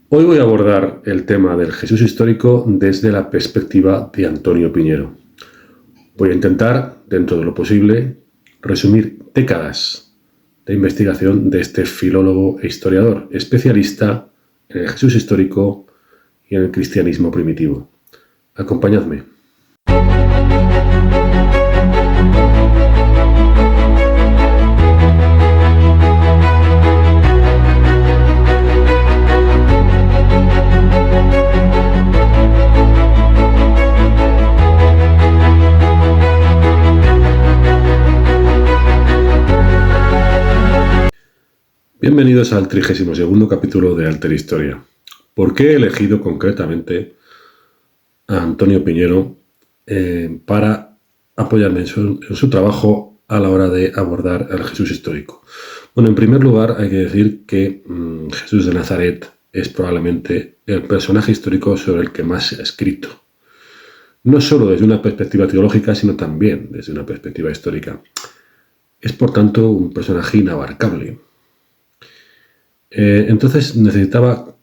Hoy voy a abordar el tema del Jesús histórico desde la perspectiva de Antonio Piñero. Voy a intentar, dentro de lo posible, resumir décadas de investigación de este filólogo e historiador, especialista en el Jesús histórico y en el cristianismo primitivo. Acompañadme. Bienvenidos al 32º capítulo de Alter Historia. ¿Por qué he elegido concretamente a Antonio Piñero para apoyarme en su trabajo a la hora de abordar el Jesús histórico? Bueno, en primer lugar hay que decir que Jesús de Nazaret es probablemente el personaje histórico sobre el que más se ha escrito. No solo desde una perspectiva teológica, sino también desde una perspectiva histórica. Es, por tanto, un personaje inabarcable. Entonces necesitaba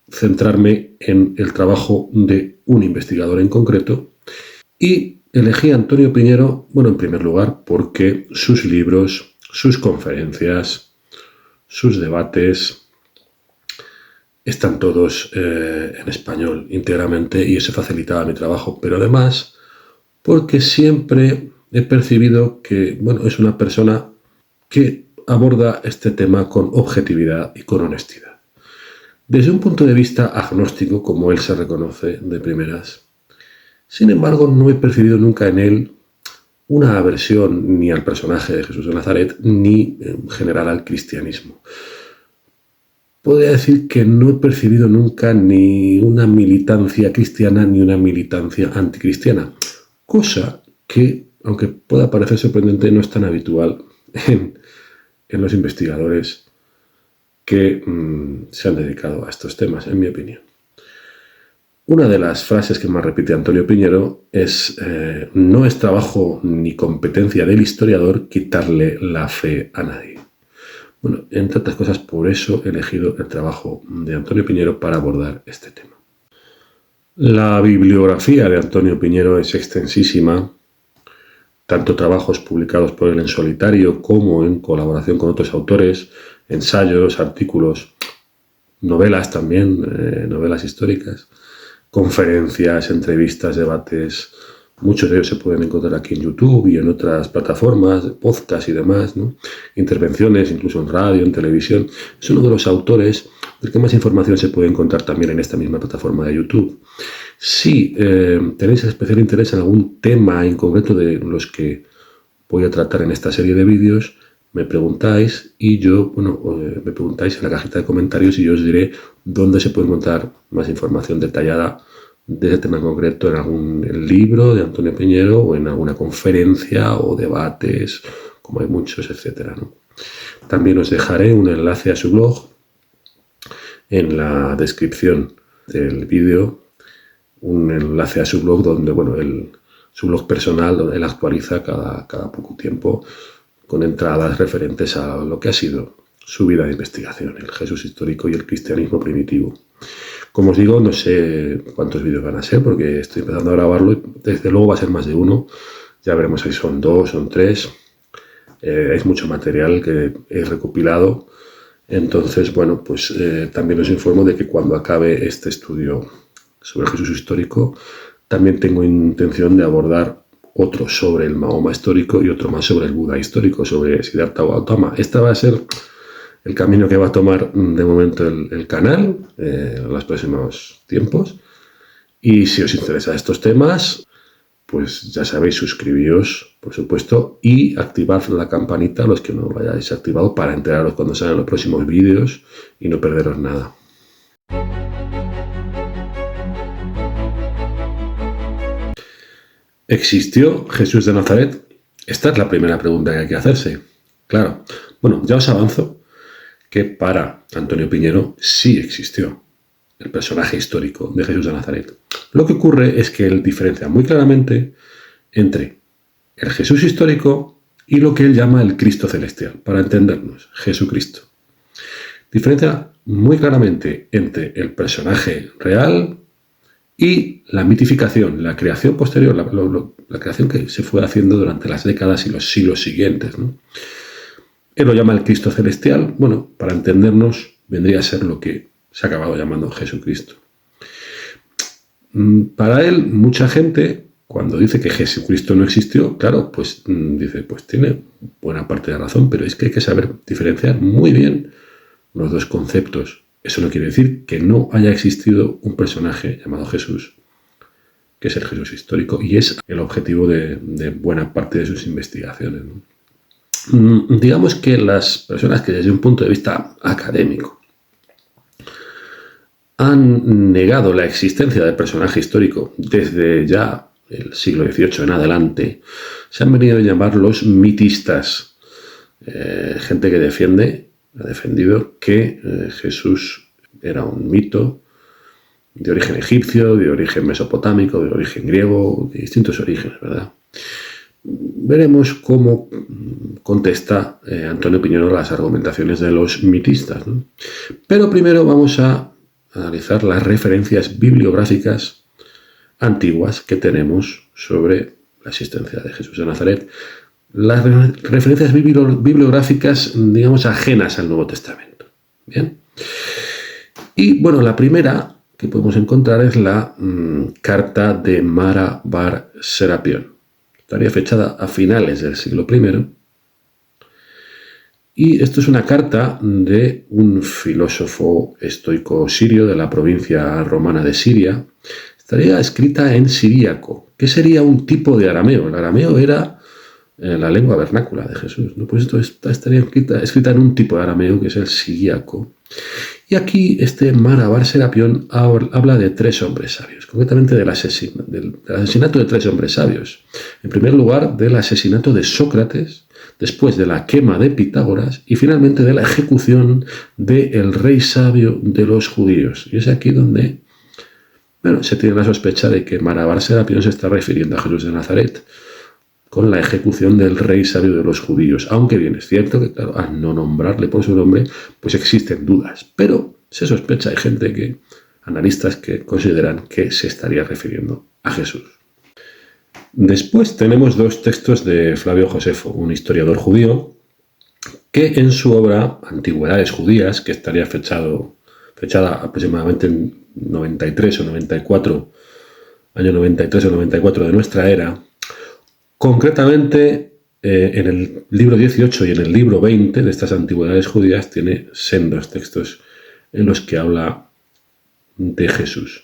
centrarme en el trabajo de un investigador en concreto y elegí a Antonio Piñero, bueno, en primer lugar porque sus libros, sus conferencias, sus debates están todos en español íntegramente y eso facilitaba mi trabajo, pero además porque siempre he percibido que, bueno, es una persona que aborda este tema con objetividad y con honestidad. Desde un punto de vista agnóstico, como él se reconoce de primeras, sin embargo, no he percibido nunca en él una aversión ni al personaje de Jesús de Nazaret, ni en general al cristianismo. Podría decir que no he percibido nunca ni una militancia cristiana ni una militancia anticristiana, cosa que, aunque pueda parecer sorprendente, no es tan habitual en los investigadores que se han dedicado a estos temas, en mi opinión. Una de las frases que más repite Antonio Piñero es no es trabajo ni competencia del historiador quitarle la fe a nadie. Bueno, entre otras cosas, por eso he elegido el trabajo de Antonio Piñero para abordar este tema. La bibliografía de Antonio Piñero es extensísima, tanto trabajos publicados por él en solitario como en colaboración con otros autores, ensayos, artículos, novelas también, novelas históricas, conferencias, entrevistas, debates. Muchos de ellos se pueden encontrar aquí en YouTube y en otras plataformas, podcast y demás, ¿no? Intervenciones, incluso en radio, en televisión. Es uno de los autores del que más información se puede encontrar también en esta misma plataforma de YouTube. Si tenéis especial interés en algún tema en concreto de los que voy a tratar en esta serie de vídeos, me preguntáis y yo, me preguntáis en la cajita de comentarios y yo os diré dónde se puede encontrar más información detallada de ese tema en concreto, en algún libro de Antonio Piñero o en alguna conferencia o debates, como hay muchos, etc., ¿no? También os dejaré un enlace a su blog en la descripción del vídeo, un enlace a su blog donde, su blog personal, donde él actualiza cada poco tiempo con entradas referentes a lo que ha sido su vida de investigación, el Jesús histórico y el cristianismo primitivo. Como os digo, no sé cuántos vídeos van a ser porque estoy empezando a grabarlo y desde luego va a ser más de uno. Ya veremos si son 2, son 3. Es mucho material que he recopilado. Entonces, también os informo de que cuando acabe este estudio sobre el Jesús histórico, también tengo intención de abordar otro sobre el Mahoma histórico y otro más sobre el Buda histórico, sobre Siddhartha Gautama. Este va a ser el camino que va a tomar de momento el canal en los próximos tiempos. Y si os interesan estos temas, pues ya sabéis, suscribíos, por supuesto, y activad la campanita, los que no lo hayáis activado, para enteraros cuando salgan los próximos vídeos y no perderos nada. ¿Existió Jesús de Nazaret? Esta es la primera pregunta que hay que hacerse. Claro, ya os avanzo que para Antonio Piñero sí existió el personaje histórico de Jesús de Nazaret. Lo que ocurre es que él diferencia muy claramente entre el Jesús histórico y lo que él llama el Cristo celestial, para entendernos, Jesucristo. Diferencia muy claramente entre el personaje real y la mitificación, la creación posterior, la creación que se fue haciendo durante las décadas y los siglos siguientes, ¿no? Él lo llama el Cristo celestial. Bueno, para entendernos, vendría a ser lo que se ha acabado llamando Jesucristo. Para él, mucha gente, cuando dice que Jesucristo no existió, claro, pues dice, pues tiene buena parte de razón, pero es que hay que saber diferenciar muy bien los dos conceptos. Eso no quiere decir que no haya existido un personaje llamado Jesús, que es el Jesús histórico, y es el objetivo de buena parte de sus investigaciones, ¿no? Digamos que las personas que desde un punto de vista académico han negado la existencia del personaje histórico desde ya el siglo XVIII en adelante, se han venido a llamar los mitistas. Gente que ha defendido que Jesús era un mito de origen egipcio, de origen mesopotámico, de origen griego, de distintos orígenes, ¿verdad? Veremos cómo contesta Antonio Piñero las argumentaciones de los mitistas, ¿no? Pero primero vamos a analizar las referencias bibliográficas antiguas que tenemos sobre la existencia de Jesús de Nazaret. Las referencias bibliográficas, digamos, ajenas al Nuevo Testamento. Bien. Y bueno, la primera que podemos encontrar es la carta de Mara bar Serapión. Estaría fechada a finales del siglo I. Y esto es una carta de un filósofo estoico sirio de la provincia romana de Siria. Estaría escrita en siríaco, que sería un tipo de arameo. El arameo era la lengua vernácula de Jesús, ¿no? Pues esto estaría escrita en un tipo de arameo, que es el siríaco. Y aquí Mara bar Serapión habla de 3 hombres sabios, concretamente del asesinato de 3 hombres sabios. En primer lugar, del asesinato de Sócrates, después de la quema de Pitágoras y finalmente de la ejecución del rey sabio de los judíos. Y es aquí donde se tiene la sospecha de que Mara bar Serapión se está refiriendo a Jesús de Nazaret con la ejecución del rey sabio de los judíos. Aunque bien es cierto que, claro, al no nombrarle por su nombre, pues existen dudas. Pero se sospecha, hay gente analistas que consideran que se estaría refiriendo a Jesús. Después tenemos 2 textos de Flavio Josefo, un historiador judío, que en su obra Antigüedades Judías, que estaría fechada aproximadamente en 93 o 94, año 93 o 94 de nuestra era, concretamente en el libro 18 y en el libro 20 de estas Antigüedades Judías tiene sendos textos en los que habla de Jesús.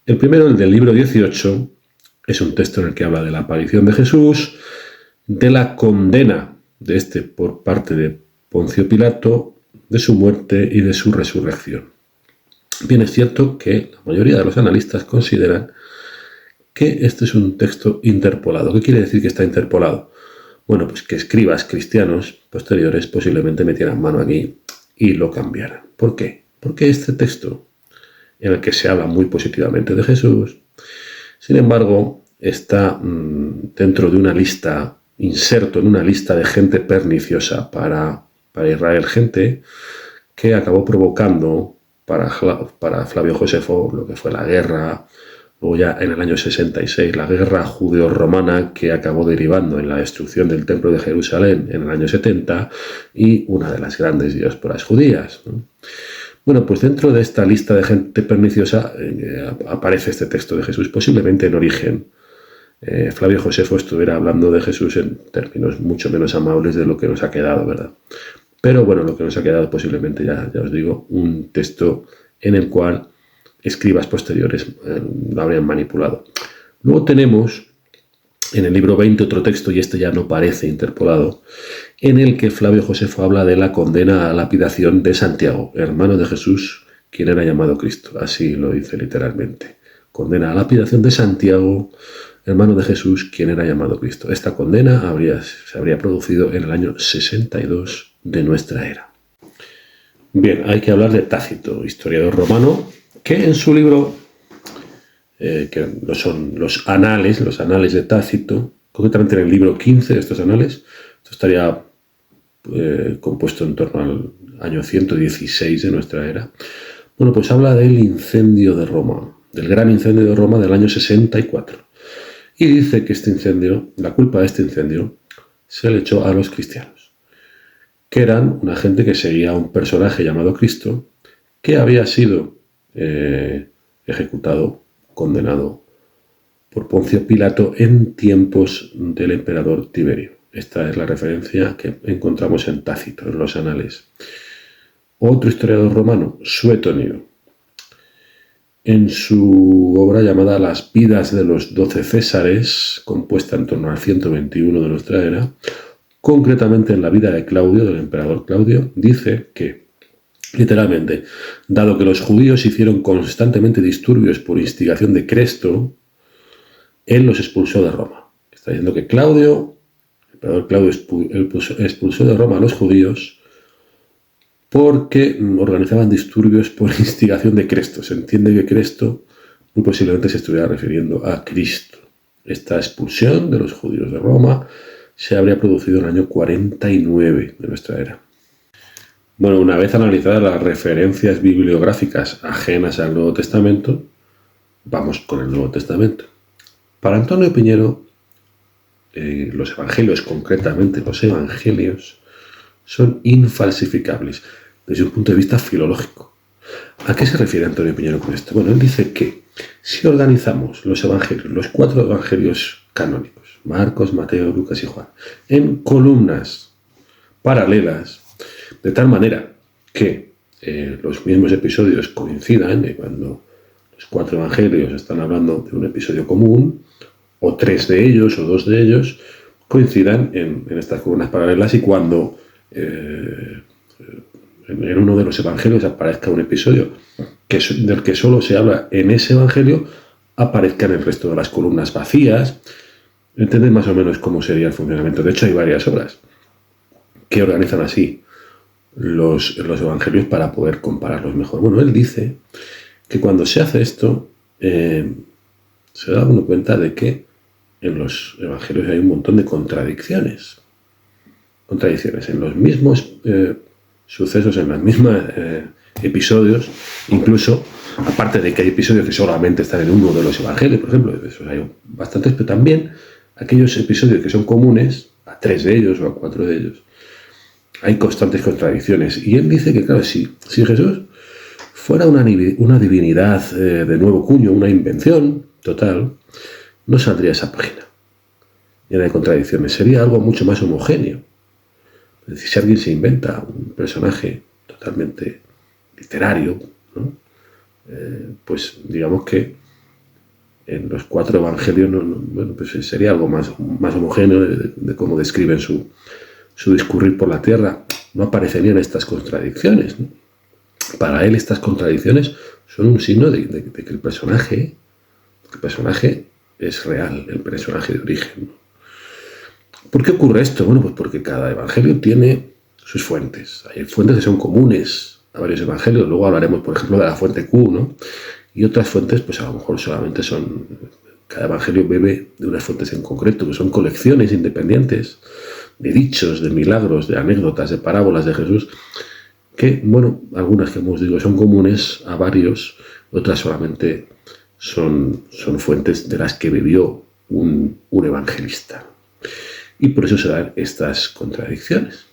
El primero, el del libro 18, es un texto en el que habla de la aparición de Jesús, de la condena de por parte de Poncio Pilato, de su muerte y de su resurrección. Bien, es cierto que la mayoría de los analistas consideran que este es un texto interpolado. ¿Qué quiere decir que está interpolado? Bueno, pues que escribas cristianos posteriores posiblemente metieran mano aquí y lo cambiaran. ¿Por qué? Porque este texto, en el que se habla muy positivamente de Jesús, sin embargo, está dentro de una lista, inserto en una lista de gente perniciosa para Israel, gente que acabó provocando para Flavio Josefo lo que fue la guerra, luego ya en el año 66, la guerra judeo-romana, que acabó derivando en la destrucción del Templo de Jerusalén en el año 70 y una de las grandes diásporas judías, ¿no? Bueno, pues dentro de esta lista de gente perniciosa aparece este texto de Jesús, posiblemente en origen. Flavio Josefo estuviera hablando de Jesús en términos mucho menos amables de lo que nos ha quedado, ¿verdad? Pero bueno, lo que nos ha quedado posiblemente, ya os digo, un texto en el cual escribas posteriores lo habrían manipulado. Luego tenemos en el libro 20 otro texto, y este ya no parece interpolado, en el que Flavio Josefo habla de la condena a lapidación de Santiago, hermano de Jesús, quien era llamado Cristo. Así lo dice literalmente. Condena a lapidación de Santiago, hermano de Jesús, quien era llamado Cristo. Esta condena se habría producido en el año 62 de nuestra era. Bien, hay que hablar de Tácito, historiador romano, que en su libro, que no son los anales de Tácito, concretamente en el libro 15 de estos anales, esto estaría compuesto en torno al año 116 de nuestra era. Bueno, pues habla del incendio de Roma, del gran incendio de Roma del año 64. Y dice que este incendio, la culpa de este incendio, se le echó a los cristianos, que eran una gente que seguía a un personaje llamado Cristo, que había sido ejecutado, condenado por Poncio Pilato en tiempos del emperador Tiberio. Esta es la referencia que encontramos en Tácito, en los anales. Otro historiador romano, Suetonio, en su obra llamada Las vidas de los 12 Césares, compuesta en torno al 121 de nuestra era, concretamente en la vida de Claudio, del emperador Claudio, dice que, literalmente, dado que los judíos hicieron constantemente disturbios por instigación de Cresto, él los expulsó de Roma. Está diciendo que Claudio, el emperador Claudio, expulsó de Roma a los judíos porque organizaban disturbios por instigación de Cresto. Se entiende que Cresto muy posiblemente se estuviera refiriendo a Cristo. Esta expulsión de los judíos de Roma se habría producido en el año 49 de nuestra era. Bueno, una vez analizadas las referencias bibliográficas ajenas al Nuevo Testamento, vamos con el Nuevo Testamento. Para Antonio Piñero, los evangelios, concretamente los evangelios, son infalsificables desde un punto de vista filológico. ¿A qué se refiere Antonio Piñero con esto? Bueno, él dice que si organizamos los evangelios, los 4 evangelios canónicos, Marcos, Mateo, Lucas y Juan, en columnas paralelas, de tal manera que los mismos episodios coincidan, y cuando los 4 evangelios están hablando de un episodio común, o 3 de ellos, o 2 de ellos, coincidan en estas columnas paralelas, y cuando en uno de los evangelios aparezca un episodio del que solo se habla en ese evangelio, aparezca en el resto de las columnas vacías. ¿Entienden más o menos cómo sería el funcionamiento? De hecho, hay varias obras que organizan así los evangelios para poder compararlos mejor. Bueno, él dice que cuando se hace esto, se da uno cuenta de que en los evangelios hay un montón de contradicciones. En los mismos sucesos, en los mismos episodios, incluso, aparte de que hay episodios que solamente están en uno de los evangelios, por ejemplo, de esos hay bastantes, pero también aquellos episodios que son comunes, a 3 de ellos o a 4 de ellos, hay constantes contradicciones. Y él dice que, claro, si Jesús fuera una divinidad de nuevo cuño, una invención total, no saldría esa página llena de contradicciones. Sería algo mucho más homogéneo. Es decir, si alguien se inventa un personaje totalmente literario, ¿no? Pues digamos que en los 4 evangelios bueno, pues sería algo más homogéneo de cómo describen su discurrir por la tierra. No aparecerían estas contradicciones, ¿no? Para él estas contradicciones son un signo de que el personaje es real, el personaje de origen, ¿no? ¿Por qué ocurre esto? Bueno, pues porque cada evangelio tiene sus fuentes. Hay fuentes que son comunes a varios evangelios. Luego hablaremos, por ejemplo, de la fuente Q, ¿no? Y otras fuentes, pues a lo mejor solamente son... Cada evangelio bebe de unas fuentes en concreto, que son colecciones independientes de dichos, de milagros, de anécdotas, de parábolas de Jesús, que, bueno, algunas que hemos dicho son comunes a varios, otras solamente son fuentes de las que bebió un evangelista. Y por eso se dan estas contradicciones.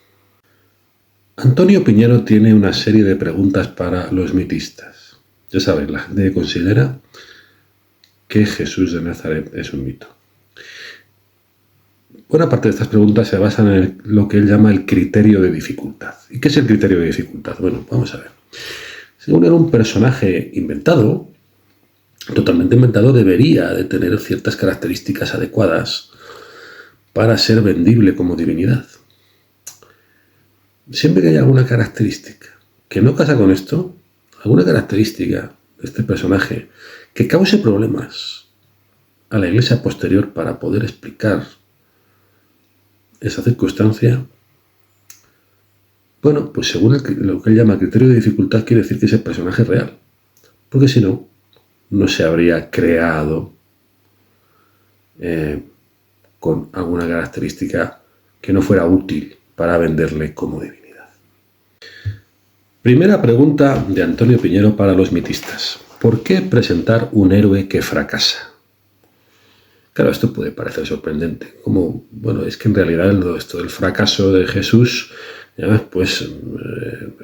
Antonio Piñero tiene una serie de preguntas para los mitistas. Ya saben, la gente considera que Jesús de Nazaret es un mito. Buena parte de estas preguntas se basan en lo que él llama el criterio de dificultad. ¿Y qué es el criterio de dificultad? Bueno, vamos a ver. Según él, un personaje inventado, totalmente inventado, debería de tener ciertas características adecuadas para ser vendible como divinidad. Siempre que haya alguna característica que no casa con esto, alguna característica de este personaje que cause problemas a la iglesia posterior para poder explicar esa circunstancia, bueno, pues según lo que él llama criterio de dificultad, quiere decir que ese personaje es real. Porque si no, no se habría creado con alguna característica que no fuera útil para venderle como divinidad. Primera pregunta de Antonio Piñero para los mitistas. ¿Por qué presentar un héroe que fracasa? Claro, esto puede parecer sorprendente. Como, bueno, es que en realidad esto del fracaso de Jesús, pues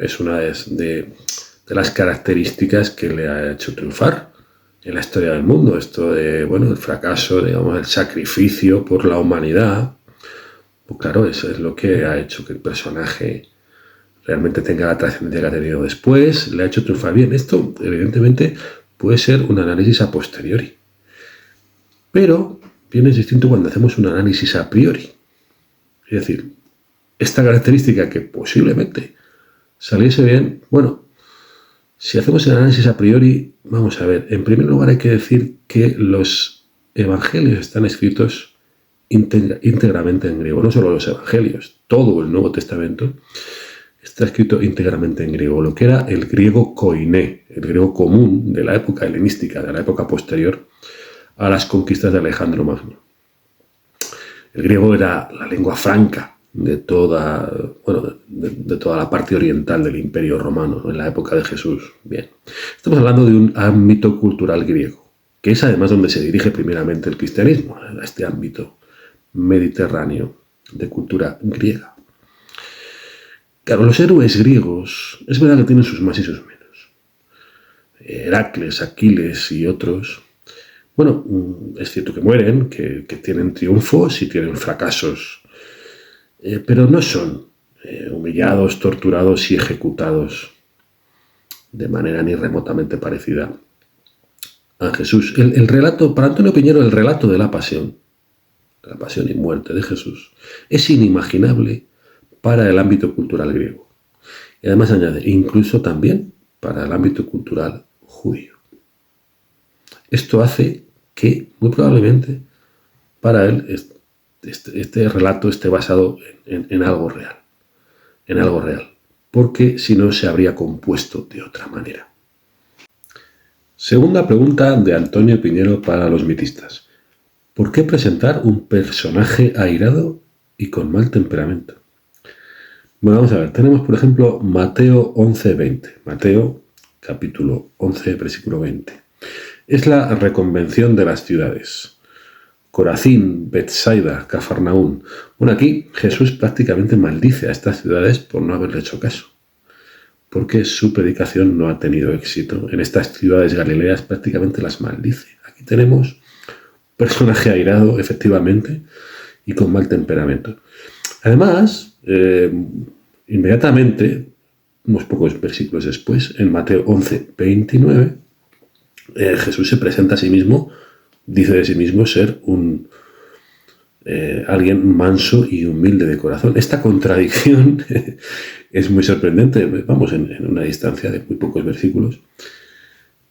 es una de las características que le ha hecho triunfar en la historia del mundo. Esto de, bueno, el fracaso, digamos, el sacrificio por la humanidad. Pues claro, eso es lo que ha hecho que el personaje realmente tenga la trascendencia que ha tenido después, le ha hecho triunfar bien. Esto, evidentemente, puede ser un análisis a posteriori. Pero bien es distinto cuando hacemos un análisis a priori. Es decir, esta característica que posiblemente saliese bien, bueno, si hacemos el análisis a priori, vamos a ver, en primer lugar hay que decir que los evangelios están escritos íntegramente en griego. No solo los evangelios, todo el Nuevo Testamento está escrito íntegramente en griego, lo que era el griego koiné, el griego común de la época helenística, de la época posterior a las conquistas de Alejandro Magno. El griego era la lengua franca de toda la parte oriental del Imperio Romano, en la época de Jesús. Bien, estamos hablando de un ámbito cultural griego, que es además donde se dirige primeramente el cristianismo, a este ámbito mediterráneo de cultura griega. Claro, los héroes griegos, es verdad que tienen sus más y sus menos. Heracles, Aquiles y otros, bueno, es cierto que mueren, que tienen triunfos y tienen fracasos, pero no son humillados, torturados y ejecutados de manera ni remotamente parecida a Jesús. El relato, para Antonio Piñero, el relato de la pasión y muerte de Jesús, es inimaginable para el ámbito cultural griego. Y además añade, incluso también para el ámbito cultural judío. Esto hace que, muy probablemente, para él este relato esté basado en algo real. En algo real. Porque si no, se habría compuesto de otra manera. Segunda pregunta de Antonio Piñero para los mitistas. ¿Por qué presentar un personaje airado y con mal temperamento? Bueno, vamos a ver. Tenemos, por ejemplo, Mateo 11:20. Mateo, capítulo 11, versículo 20. Es la reconvención de las ciudades. Corazín, Betsaida, Cafarnaún. Bueno, aquí Jesús prácticamente maldice a estas ciudades por no haberle hecho caso, porque su predicación no ha tenido éxito. En estas ciudades galileas prácticamente las maldice. Aquí tenemos un personaje airado, efectivamente, y con mal temperamento. Además, inmediatamente, unos pocos versículos después, en Mateo 11:29, Jesús se presenta a sí mismo, dice de sí mismo ser alguien manso y humilde de corazón. Esta contradicción es muy sorprendente. Vamos, en una distancia de muy pocos versículos,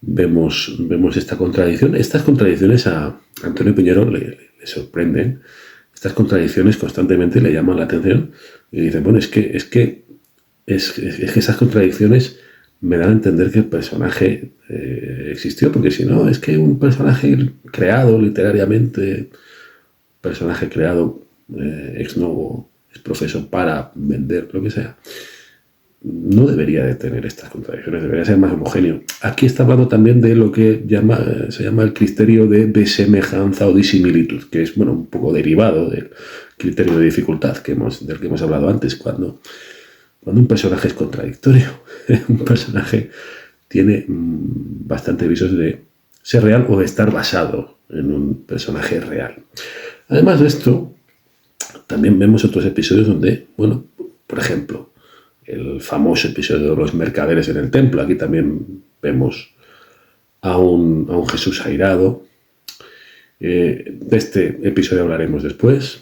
vemos esta contradicción. Estas contradicciones a Antonio Piñero le sorprenden. Estas contradicciones constantemente le llaman la atención y dicen, bueno, es que esas contradicciones me dan a entender que el personaje existió, porque si no, es que un personaje creado literariamente, personaje creado ex novo, ex profeso para vender, lo que sea, no debería de tener estas contradicciones, debería ser más homogéneo. Aquí está hablando también de lo que se llama el criterio de semejanza o disimilitud, que es, bueno, un poco derivado del criterio de dificultad del que hemos hablado antes, cuando un personaje es contradictorio. Un personaje tiene bastante visos de ser real o de estar basado en un personaje real. Además de esto, también vemos otros episodios donde, bueno, por ejemplo, el famoso episodio de los mercaderes en el templo. Aquí también vemos a un Jesús airado. De este episodio hablaremos después.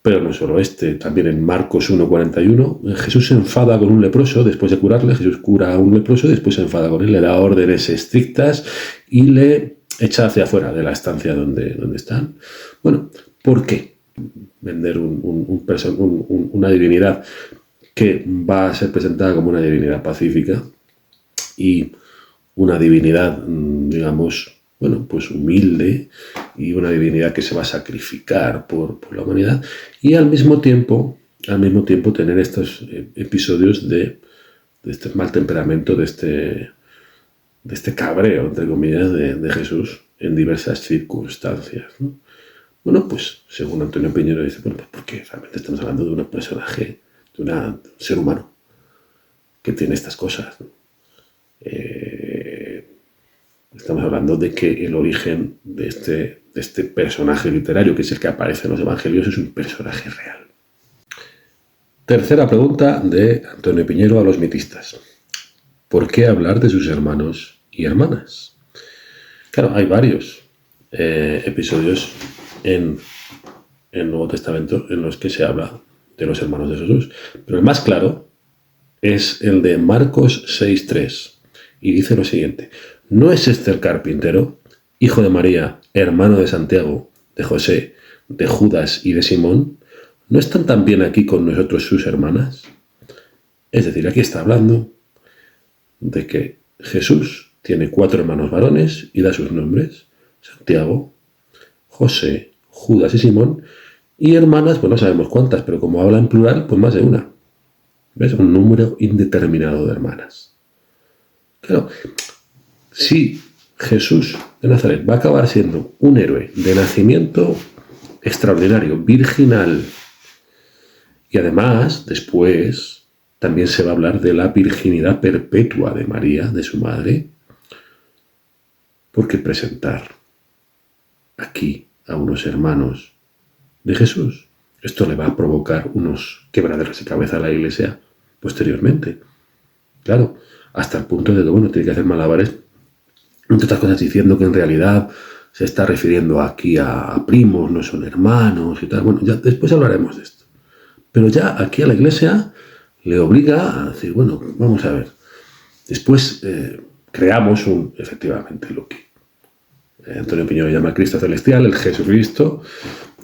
Pero no solo también en Marcos 1:41, Jesús se enfada con un leproso después de curarle. Jesús cura a un leproso y después se enfada con él, le da órdenes estrictas y le echa hacia afuera de la estancia donde están. Bueno, ¿por qué vender una divinidad que va a ser presentada como una divinidad pacífica y una divinidad, digamos, bueno, pues humilde, y una divinidad que se va a sacrificar por la humanidad, y al mismo tiempo al mismo tiempo tener estos episodios de este mal temperamento, de este cabreo, entre comillas, de Jesús en diversas circunstancias, ¿no? Bueno, pues según Antonio Piñero dice, bueno, pues porque realmente estamos hablando de un personaje, de un ser humano que tiene estas cosas, ¿no? Estamos hablando de que el origen de este personaje literario, que es el que aparece en los evangelios, es un personaje real. Tercera pregunta de Antonio Piñero a los mitistas. ¿Por qué hablar de sus hermanos y hermanas? Claro, hay varios episodios en el Nuevo Testamento en los que se habla de los hermanos de Jesús. Pero el más claro es el de Marcos 6:3. Y dice lo siguiente: ¿no es este el carpintero, hijo de María, hermano de Santiago, de José, de Judas y de Simón? ¿No están también aquí con nosotros sus hermanas? Es decir, aquí está hablando de que Jesús tiene 4 hermanos varones y da sus nombres: Santiago, José, Judas y Simón, y hermanas, pues no sabemos cuántas, pero como habla en plural, pues más de una. ¿Ves? Un número indeterminado de hermanas. Claro, si Jesús de Nazaret va a acabar siendo un héroe de nacimiento extraordinario, virginal, y además después también se va a hablar de la virginidad perpetua de María, de su madre, ¿por qué presentar aquí a unos hermanos de Jesús? Esto le va a provocar unos quebraderos de cabeza a la Iglesia posteriormente. Claro, hasta el punto de que, bueno, tiene que hacer malabares, entre otras cosas diciendo que en realidad se está refiriendo aquí a primos, no son hermanos y tal. Bueno, ya después hablaremos de esto. Pero ya aquí a la Iglesia le obliga a decir, bueno, vamos a ver. Después creamos efectivamente lo que Antonio Piñero llama Cristo celestial, el Jesucristo,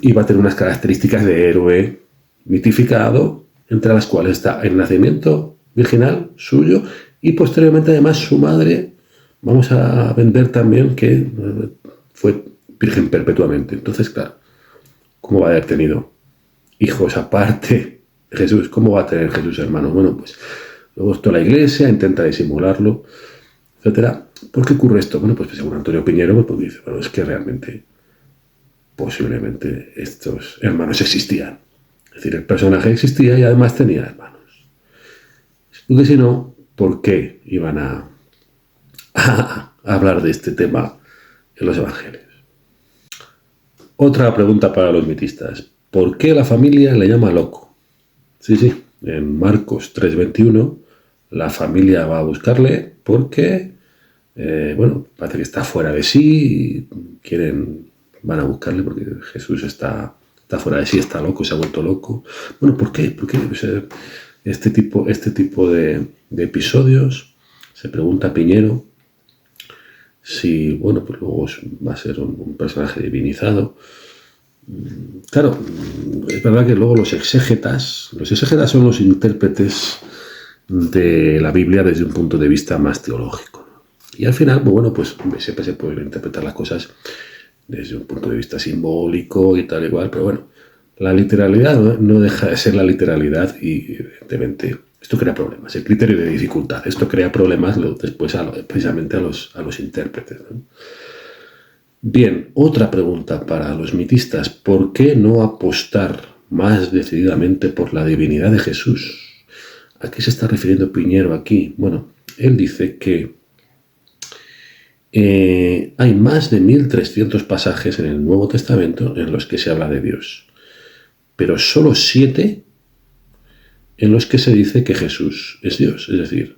y va a tener unas características de héroe mitificado, entre las cuales está el nacimiento virginal suyo y posteriormente además su madre. Vamos a vender también que fue virgen perpetuamente. Entonces, claro, ¿cómo va a haber tenido hijos aparte de Jesús? ¿Cómo va a tener Jesús hermanos? Bueno, pues luego toda la Iglesia intenta disimularlo, etcétera. ¿Por qué ocurre esto? Bueno, pues según Antonio Piñero, pues dice, bueno, es que realmente, posiblemente, estos hermanos existían. Es decir, el personaje existía y además tenía hermanos. Porque si no, ¿por qué iban a hablar de este tema en los evangelios? Otra pregunta para los mitistas. ¿Por qué la familia le llama loco? Sí, en Marcos 3:21 la familia va a buscarle porque, bueno, parece que está fuera de sí y van a buscarle porque Jesús está fuera de sí, está loco, se ha vuelto loco. Bueno, ¿por qué? ¿Por qué? O sea, este tipo de episodios, se pregunta Piñero, si, bueno, pues luego va a ser un personaje divinizado. Claro, es verdad que luego los exégetas son los intérpretes de la Biblia desde un punto de vista más teológico, ¿no? Y al final, bueno, pues siempre se pueden interpretar las cosas desde un punto de vista simbólico y tal igual, pero bueno, la literalidad no deja de ser la literalidad y evidentemente esto crea problemas. El criterio de dificultad, esto crea problemas después precisamente a los intérpretes, ¿no? Bien, otra pregunta para los mitistas. ¿Por qué no apostar más decididamente por la divinidad de Jesús? ¿A qué se está refiriendo Piñero aquí? Bueno, él dice que hay más de 1300 pasajes en el Nuevo Testamento en los que se habla de Dios, pero solo 7 en los que se dice que Jesús es Dios. Es decir,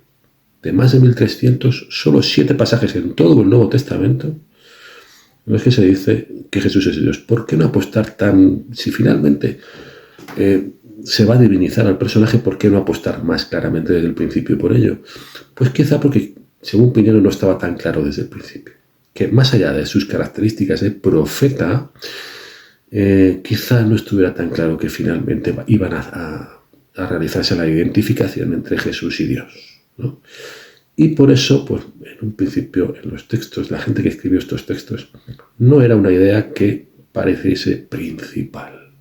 de más de 1300, solo 7 pasajes en todo el Nuevo Testamento en los que se dice que Jesús es Dios. ¿Por qué no apostar si finalmente se va a divinizar al personaje, ¿por qué no apostar más claramente desde el principio por ello? Pues quizá porque, según Piñero, no estaba tan claro desde el principio. Que más allá de sus características de profeta, quizá no estuviera tan claro que finalmente iban a realizarse la identificación entre Jesús y Dios, ¿no? Y por eso, pues en un principio, en los textos, la gente que escribió estos textos, no era una idea que pareciese principal.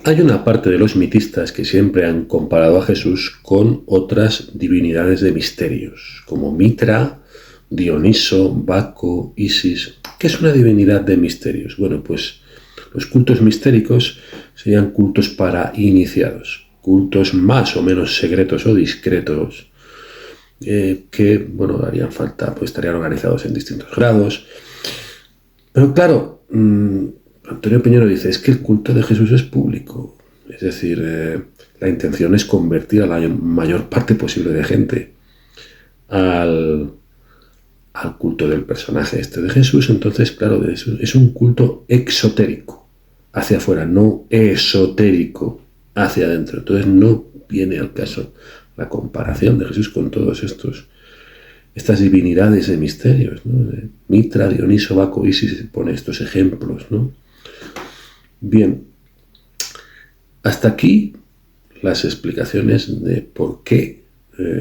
Hay una parte de los mitistas que siempre han comparado a Jesús con otras divinidades de misterios, como Mitra, Dioniso, Baco, Isis. ¿Qué es una divinidad de misterios? Bueno, pues los cultos mistéricos serían cultos para iniciados, cultos más o menos secretos o discretos, que, bueno, harían falta, pues estarían organizados en distintos grados. Pero claro, Antonio Piñero dice, es que el culto de Jesús es público. Es decir, la intención es convertir a la mayor parte posible de gente al culto del personaje este de Jesús. Entonces, claro, es un culto exotérico, hacia afuera, no esotérico, hacia adentro. Entonces no viene al caso la comparación de Jesús con todos estas divinidades de misterios, ¿no? De Mitra, Dioniso, Baco, Isis, pone estos ejemplos, ¿no? Bien, hasta aquí las explicaciones de por qué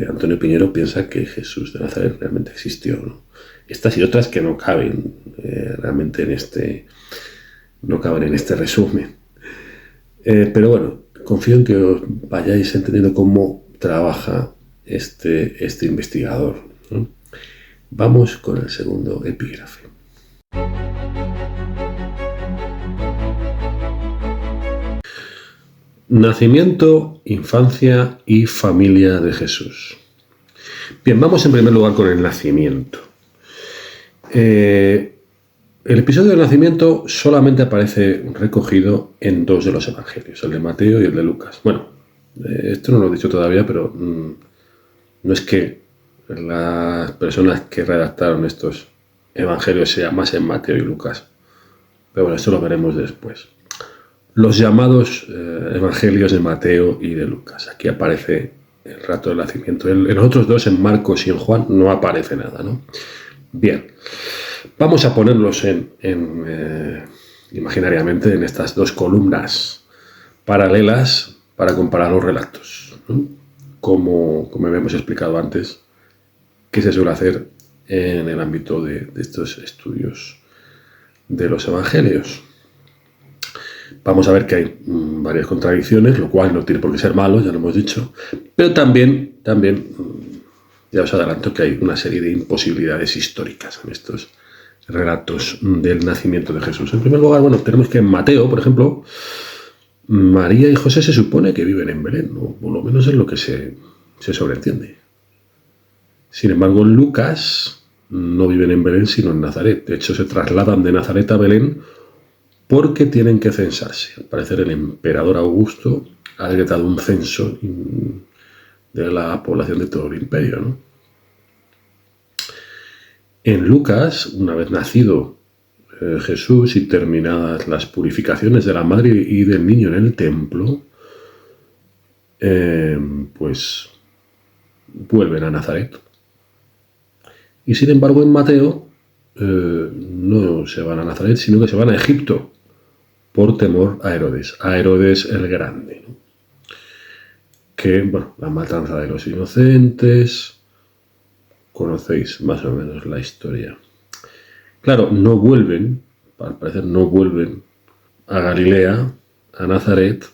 Antonio Piñero piensa que Jesús de Nazaret realmente existió, ¿no? Estas y otras que no caben realmente no caben en este resumen. Pero bueno, confío en que os vayáis entendiendo cómo trabaja este investigador, ¿no? Vamos con el segundo epígrafe. Nacimiento, infancia y familia de Jesús. Bien, vamos en primer lugar con el nacimiento. El episodio del nacimiento solamente aparece recogido en 2 de los evangelios, el de Mateo y el de Lucas. Bueno, esto no lo he dicho todavía, pero no es que las personas que redactaron estos evangelios se llamasen Mateo y Lucas. Pero bueno, esto lo veremos después. Los llamados evangelios de Mateo y de Lucas. Aquí aparece el relato del nacimiento. En los otros 2, en Marcos y en Juan, no aparece nada, ¿no? Bien, vamos a ponerlos imaginariamente en estas 2 columnas paralelas para comparar los relatos, ¿no? Como hemos explicado antes, que se suele hacer en el ámbito de estos estudios de los evangelios. Vamos a ver que hay varias contradicciones, lo cual no tiene por qué ser malo, ya lo hemos dicho, pero también ya os adelanto que hay una serie de imposibilidades históricas en estos relatos del nacimiento de Jesús. En primer lugar, bueno, tenemos que en Mateo, por ejemplo, María y José se supone que viven en Belén, o por lo menos es lo que se sobreentiende. Sin embargo, en Lucas no viven en Belén, sino en Nazaret. De hecho, se trasladan de Nazaret a Belén porque tienen que censarse. Al parecer, el emperador Augusto ha decretado un censo de la población de todo el imperio, ¿no? En Lucas, una vez nacido Jesús y terminadas las purificaciones de la madre y del niño en el templo, pues vuelven a Nazaret. Y sin embargo, en Mateo no se van a Nazaret, sino que se van a Egipto por temor a Herodes el Grande, ¿no? Que, bueno, la matanza de los inocentes, conocéis más o menos la historia. Claro, no vuelven, al parecer no vuelven a Galilea, a Nazaret,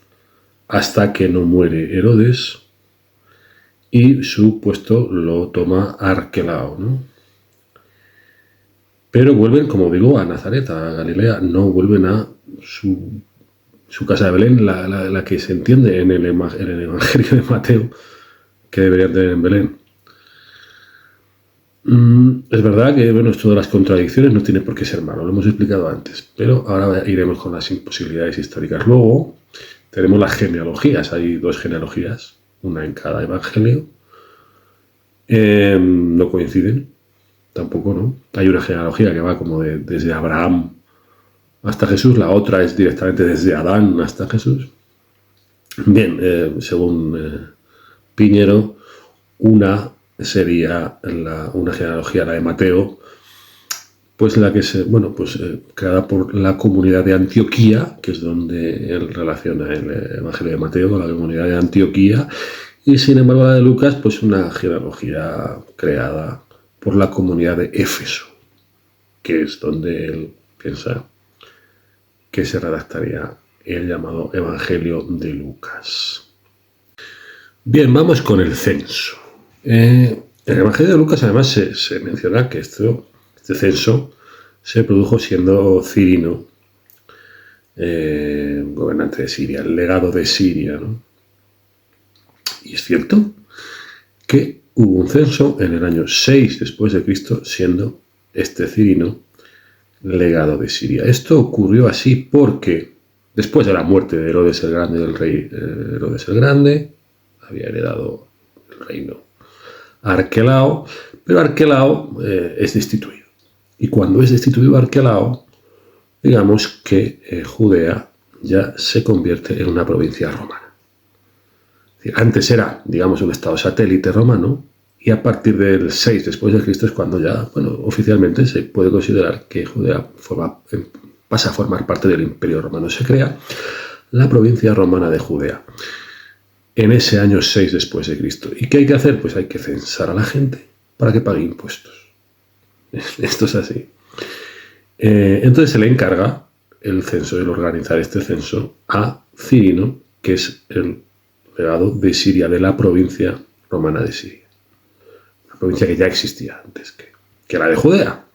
hasta que no muere Herodes y su puesto lo toma Arquelao, ¿no? Pero vuelven, como digo, a Nazaret, a Galilea, no vuelven a su casa de Belén, la que se entiende en el Evangelio de Mateo, que deberían tener en Belén. Es verdad que, bueno, esto de las contradicciones no tiene por qué ser malo, lo hemos explicado antes, pero ahora iremos con las imposibilidades históricas. Luego tenemos las genealogías, hay 2 genealogías, una en cada evangelio. No coinciden, tampoco, ¿no? Hay una genealogía que va como desde Abraham hasta Jesús, la otra es directamente desde Adán hasta Jesús. Bien, según Piñero, una sería una genealogía, la de Mateo, pues la que creada por la comunidad de Antioquía, que es donde él relaciona el Evangelio de Mateo con la comunidad de Antioquía, y sin embargo la de Lucas, pues una genealogía creada por la comunidad de Éfeso, que es donde él piensa que se redactaría el llamado Evangelio de Lucas. Bien, vamos con el censo. En el Evangelio de Lucas además se menciona que este censo se produjo siendo Cirino, gobernante de Siria, el legado de Siria, ¿no? Y es cierto que hubo un censo en el año 6 después de Cristo, siendo este Cirino legado de Siria. Esto ocurrió así porque después de la muerte de Herodes el Grande, del rey Herodes el Grande, había heredado el reino a Arquelao, pero Arquelao es destituido. Y cuando es destituido Arquelao, digamos que Judea ya se convierte en una provincia romana. Es decir, antes era, digamos, un estado satélite romano, y a partir del 6 después de Cristo es cuando ya, bueno, oficialmente se puede considerar que Judea pasa a formar parte del Imperio Romano. Se crea la provincia romana de Judea en ese año 6 después de Cristo. ¿Y qué hay que hacer? Pues hay que censar a la gente para que pague impuestos. Esto es así. Entonces se le encarga el censo, el organizar este censo a Cirino, que es el legado de Siria, de la provincia romana de Siria. Una provincia que ya existía antes que la de Judea.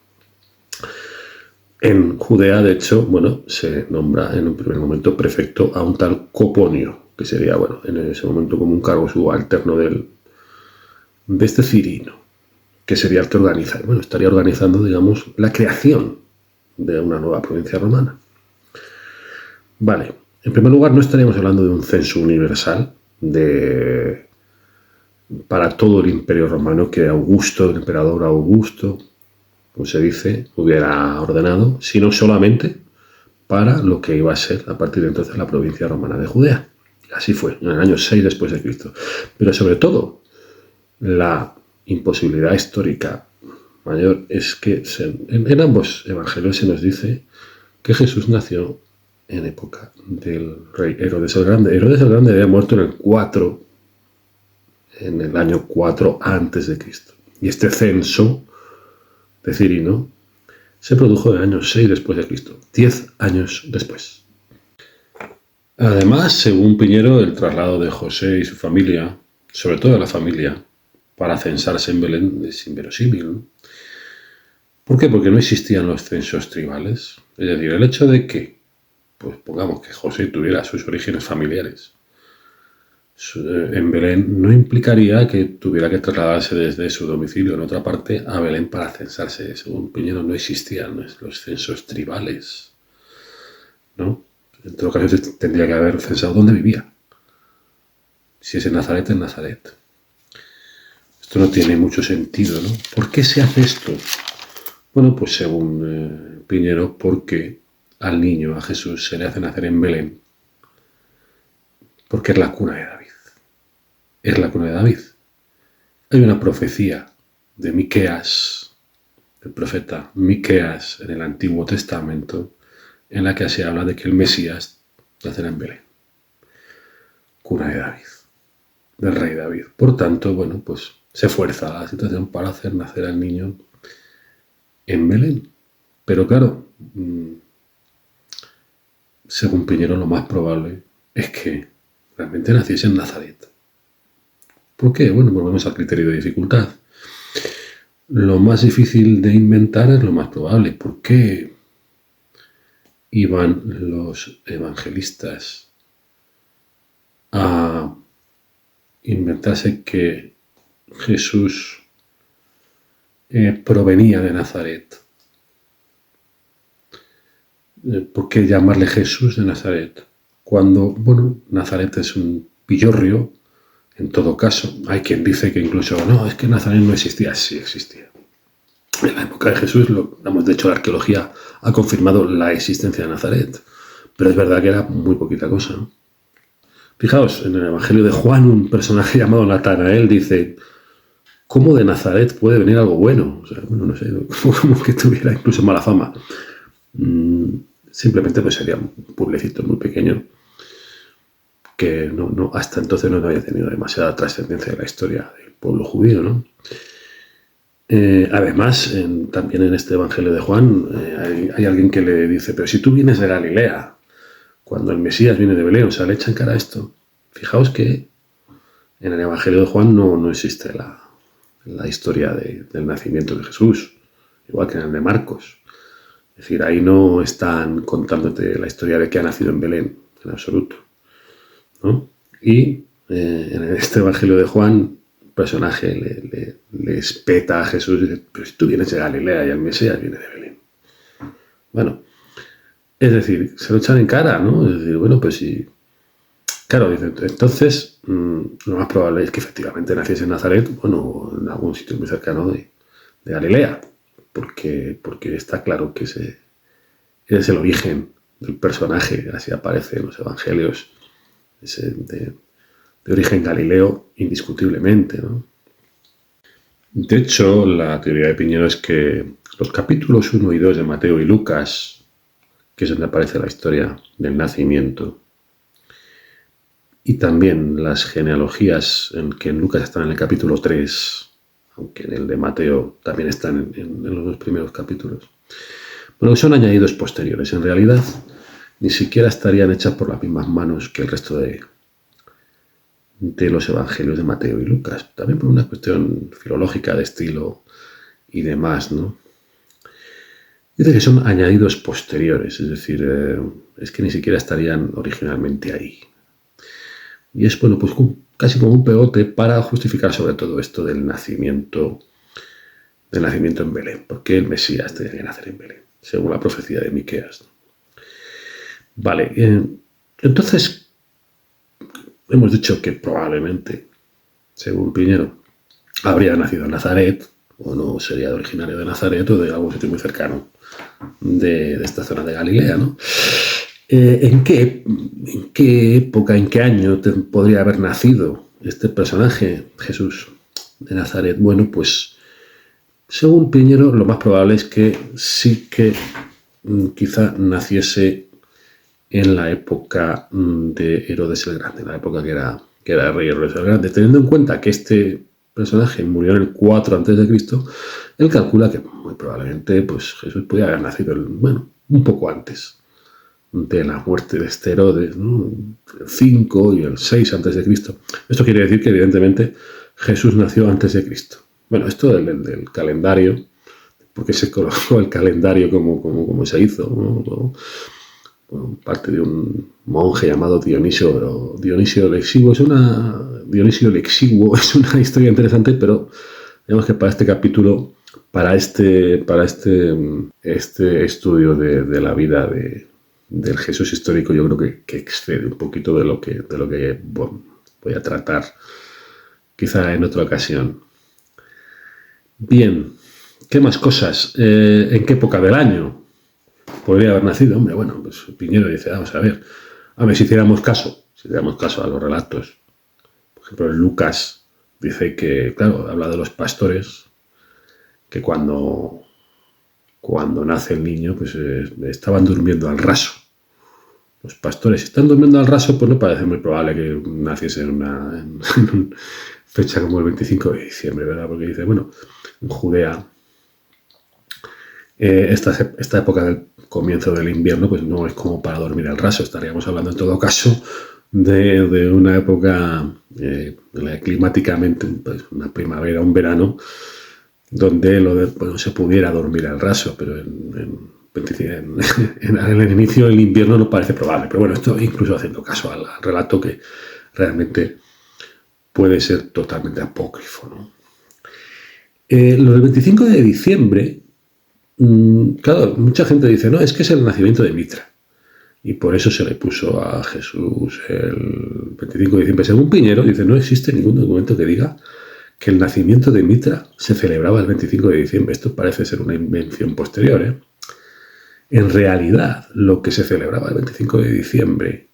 En Judea, de hecho, bueno, se nombra en un primer momento prefecto a un tal Coponio, que sería, bueno, en ese momento como un cargo subalterno de este Cirino, que sería el que organiza, bueno, estaría organizando, digamos, la creación de una nueva provincia romana. Vale, en primer lugar, no estaríamos hablando de un censo universal para todo el Imperio Romano que Augusto, el emperador Augusto, como se dice, hubiera ordenado, sino solamente para lo que iba a ser a partir de entonces la provincia romana de Judea. Así fue, en el año 6 después de Cristo. Pero sobre todo, la imposibilidad histórica mayor es que en ambos evangelios se nos dice que Jesús nació en época del rey Herodes el Grande. Herodes el Grande había muerto en el año 4 antes de Cristo. Y este censo de Cirino se produjo en el año 6 después de Cristo, 10 años después. Además, según Piñero, el traslado de José y su familia, sobre todo de la familia, para censarse en Belén es inverosímil, ¿no? ¿Por qué? Porque no existían los censos tribales. Es decir, el hecho de que, pues pongamos que José tuviera sus orígenes familiares en Belén, no implicaría que tuviera que trasladarse desde su domicilio en otra parte a Belén para censarse. Según Piñero, no existían los censos tribales, ¿no? En todo caso, tendría que haber censado dónde vivía. Si es en Nazaret, en Nazaret. Esto no tiene mucho sentido, ¿no? ¿Por qué se hace esto? Bueno, pues según Piñero, porque al niño, a Jesús, se le hace nacer en Belén, porque es la cuna de David. Es la cuna de David. Hay una profecía de Miqueas, el profeta Miqueas en el Antiguo Testamento, en la que se habla de que el Mesías nacerá en Belén. Cuna de David, del rey David. Por tanto, bueno, pues se fuerza la situación para hacer nacer al niño en Belén. Pero claro, según Piñero, lo más probable es que realmente naciese en Nazaret. ¿Por qué? Bueno, volvemos al criterio de dificultad. Lo más difícil de inventar es lo más probable. ¿Por qué iban los evangelistas a inventarse que Jesús provenía de Nazaret? ¿Por qué llamarle Jesús de Nazaret? Cuando, bueno, Nazaret es un villorrio. En todo caso, hay quien dice que incluso, no, es que Nazaret no existía. Sí existía. En la época de Jesús, de hecho, la arqueología ha confirmado la existencia de Nazaret. Pero es verdad que era muy poquita cosa, ¿no? Fijaos, en el Evangelio de Juan, un personaje llamado Natanael dice, ¿cómo de Nazaret puede venir algo bueno? O sea, bueno, no sé, como que tuviera incluso mala fama. Simplemente pues sería un pueblecito muy pequeño que hasta entonces no había tenido demasiada trascendencia en la historia del pueblo judío, ¿no? Además, también en este Evangelio de Juan hay alguien que le dice, pero si tú vienes de Galilea, cuando el Mesías viene de Belén, o sea, le echan cara a esto. Fijaos que en el Evangelio de Juan no existe la historia del nacimiento de Jesús, igual que en el de Marcos. Es decir, ahí no están contándote la historia de que ha nacido en Belén, en absoluto, ¿no? Y en este Evangelio de Juan, un personaje le espeta a Jesús y dice, pero si tú vienes de Galilea y el Mesías viene de Belén. Bueno, es decir, se lo echan en cara, ¿no? Es decir, bueno, pues sí. Claro, dice, entonces lo más probable es que efectivamente naciese en Nazaret, bueno, en algún sitio muy cercano de Galilea, porque está claro que ese es el origen del personaje, así aparece en los evangelios, ese de origen galileo indiscutiblemente, ¿no? De hecho, la teoría de Piñero es que los capítulos 1 y 2 de Mateo y Lucas, que es donde aparece la historia del nacimiento, y también las genealogías que en Lucas están en el capítulo 3, aunque en el de Mateo también están en los dos primeros capítulos. Bueno, son añadidos posteriores. En realidad, ni siquiera estarían hechas por las mismas manos que el resto de los evangelios de Mateo y Lucas. También por una cuestión filológica de estilo y demás, ¿no? Dice que son añadidos posteriores, es decir, es que ni siquiera estarían originalmente ahí. Y es, bueno, pues casi como un pegote para justificar sobre todo esto del nacimiento en Belén, porque el Mesías tenía que nacer en Belén, según la profecía de Miqueas, ¿no? Vale, entonces hemos dicho que probablemente, según Piñero, habría nacido en Nazaret, o no sería originario de Nazaret o de algún sitio muy cercano de esta zona de Galilea, ¿no? ¿En qué época, en qué año podría haber nacido este personaje, Jesús de Nazaret? Bueno, pues según Piñero, lo más probable es que sí que quizá naciese en la época de Herodes el Grande, en la época que era el rey Herodes el Grande. Teniendo en cuenta que este personaje murió en el 4 a.C., él calcula que muy probablemente pues, Jesús podía haber nacido un poco antes de la muerte de este Herodes, ¿no? El 5 y el 6 a.C. Esto quiere decir que evidentemente Jesús nació antes de Cristo. Bueno, esto del calendario, porque se colocó el calendario como se hizo, ¿no? Parte de un monje llamado Dionisio Lexiguo. Dionisio Lexiguo es una historia interesante, pero digamos que para este capítulo, para este estudio de la vida del Jesús histórico, yo creo que excede un poquito de lo que voy a tratar quizá en otra ocasión. Bien, ¿qué más cosas? ¿En qué época del año podría haber nacido? Hombre, bueno, pues Piñero dice, vamos a ver, si hiciéramos caso a los relatos. Por ejemplo, Lucas dice que, claro, habla de los pastores, que cuando nace el niño, pues estaban durmiendo al raso. Los pastores están durmiendo al raso, pues no parece muy probable que naciese en una fecha como el 25 de diciembre, ¿verdad? Porque dice, bueno, en Judea, esta época del comienzo del invierno, pues no es como para dormir al raso. Estaríamos hablando en todo caso de una época climáticamente, pues una primavera, un verano, donde se pudiera dormir al raso, pero en el inicio del invierno no parece probable. Pero bueno, esto incluso haciendo caso al relato, que realmente puede ser totalmente apócrifo, ¿no? Lo del 25 de diciembre, claro, mucha gente dice, no, es que es el nacimiento de Mitra, y por eso se le puso a Jesús el 25 de diciembre. Según Piñero, dice, no existe ningún documento que diga que el nacimiento de Mitra se celebraba el 25 de diciembre. Esto parece ser una invención posterior, ¿eh? En realidad, lo que se celebraba el 25 de diciembre,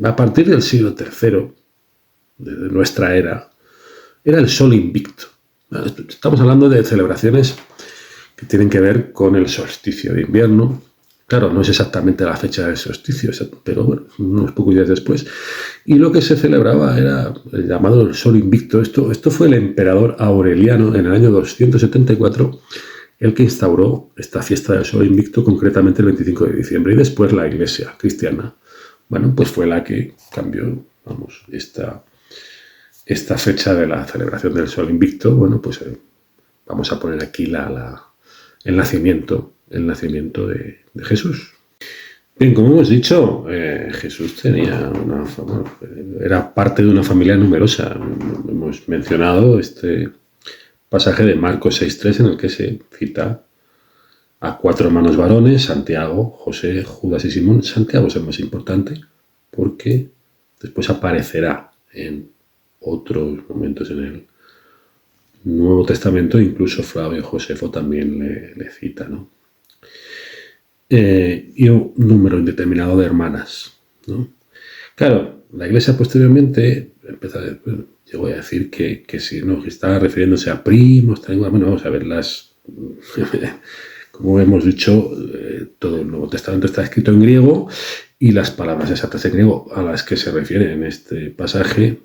a partir del siglo III de nuestra era, era el sol invicto. Estamos hablando de celebraciones que tienen que ver con el solsticio de invierno. Claro, no es exactamente la fecha del solsticio, pero bueno, unos pocos días después. Y lo que se celebraba era el llamado el sol invicto. Esto fue el emperador Aureliano en el año 274, el que instauró esta fiesta del sol invicto, concretamente el 25 de diciembre, y después la Iglesia cristiana, bueno, pues fue la que cambió, vamos, esta fecha de la celebración del sol invicto. Bueno, pues vamos a poner aquí el nacimiento de Jesús. Bien, como hemos dicho, Jesús tenía era parte de una familia numerosa. Hemos mencionado este pasaje de Marcos 6.3 en el que se cita a 4 hermanos varones: Santiago, José, Judas y Simón. Santiago es el más importante porque después aparecerá en otros momentos en el Nuevo Testamento, incluso Flavio Josefo también le cita, ¿no? Y un número indeterminado de hermanas, ¿no? Claro, la Iglesia posteriormente llegó a decir que si no, que estaba refiriéndose a primos, bueno, vamos a ver como hemos dicho, todo el Nuevo Testamento está escrito en griego y las palabras exactas en griego a las que se refiere en este pasaje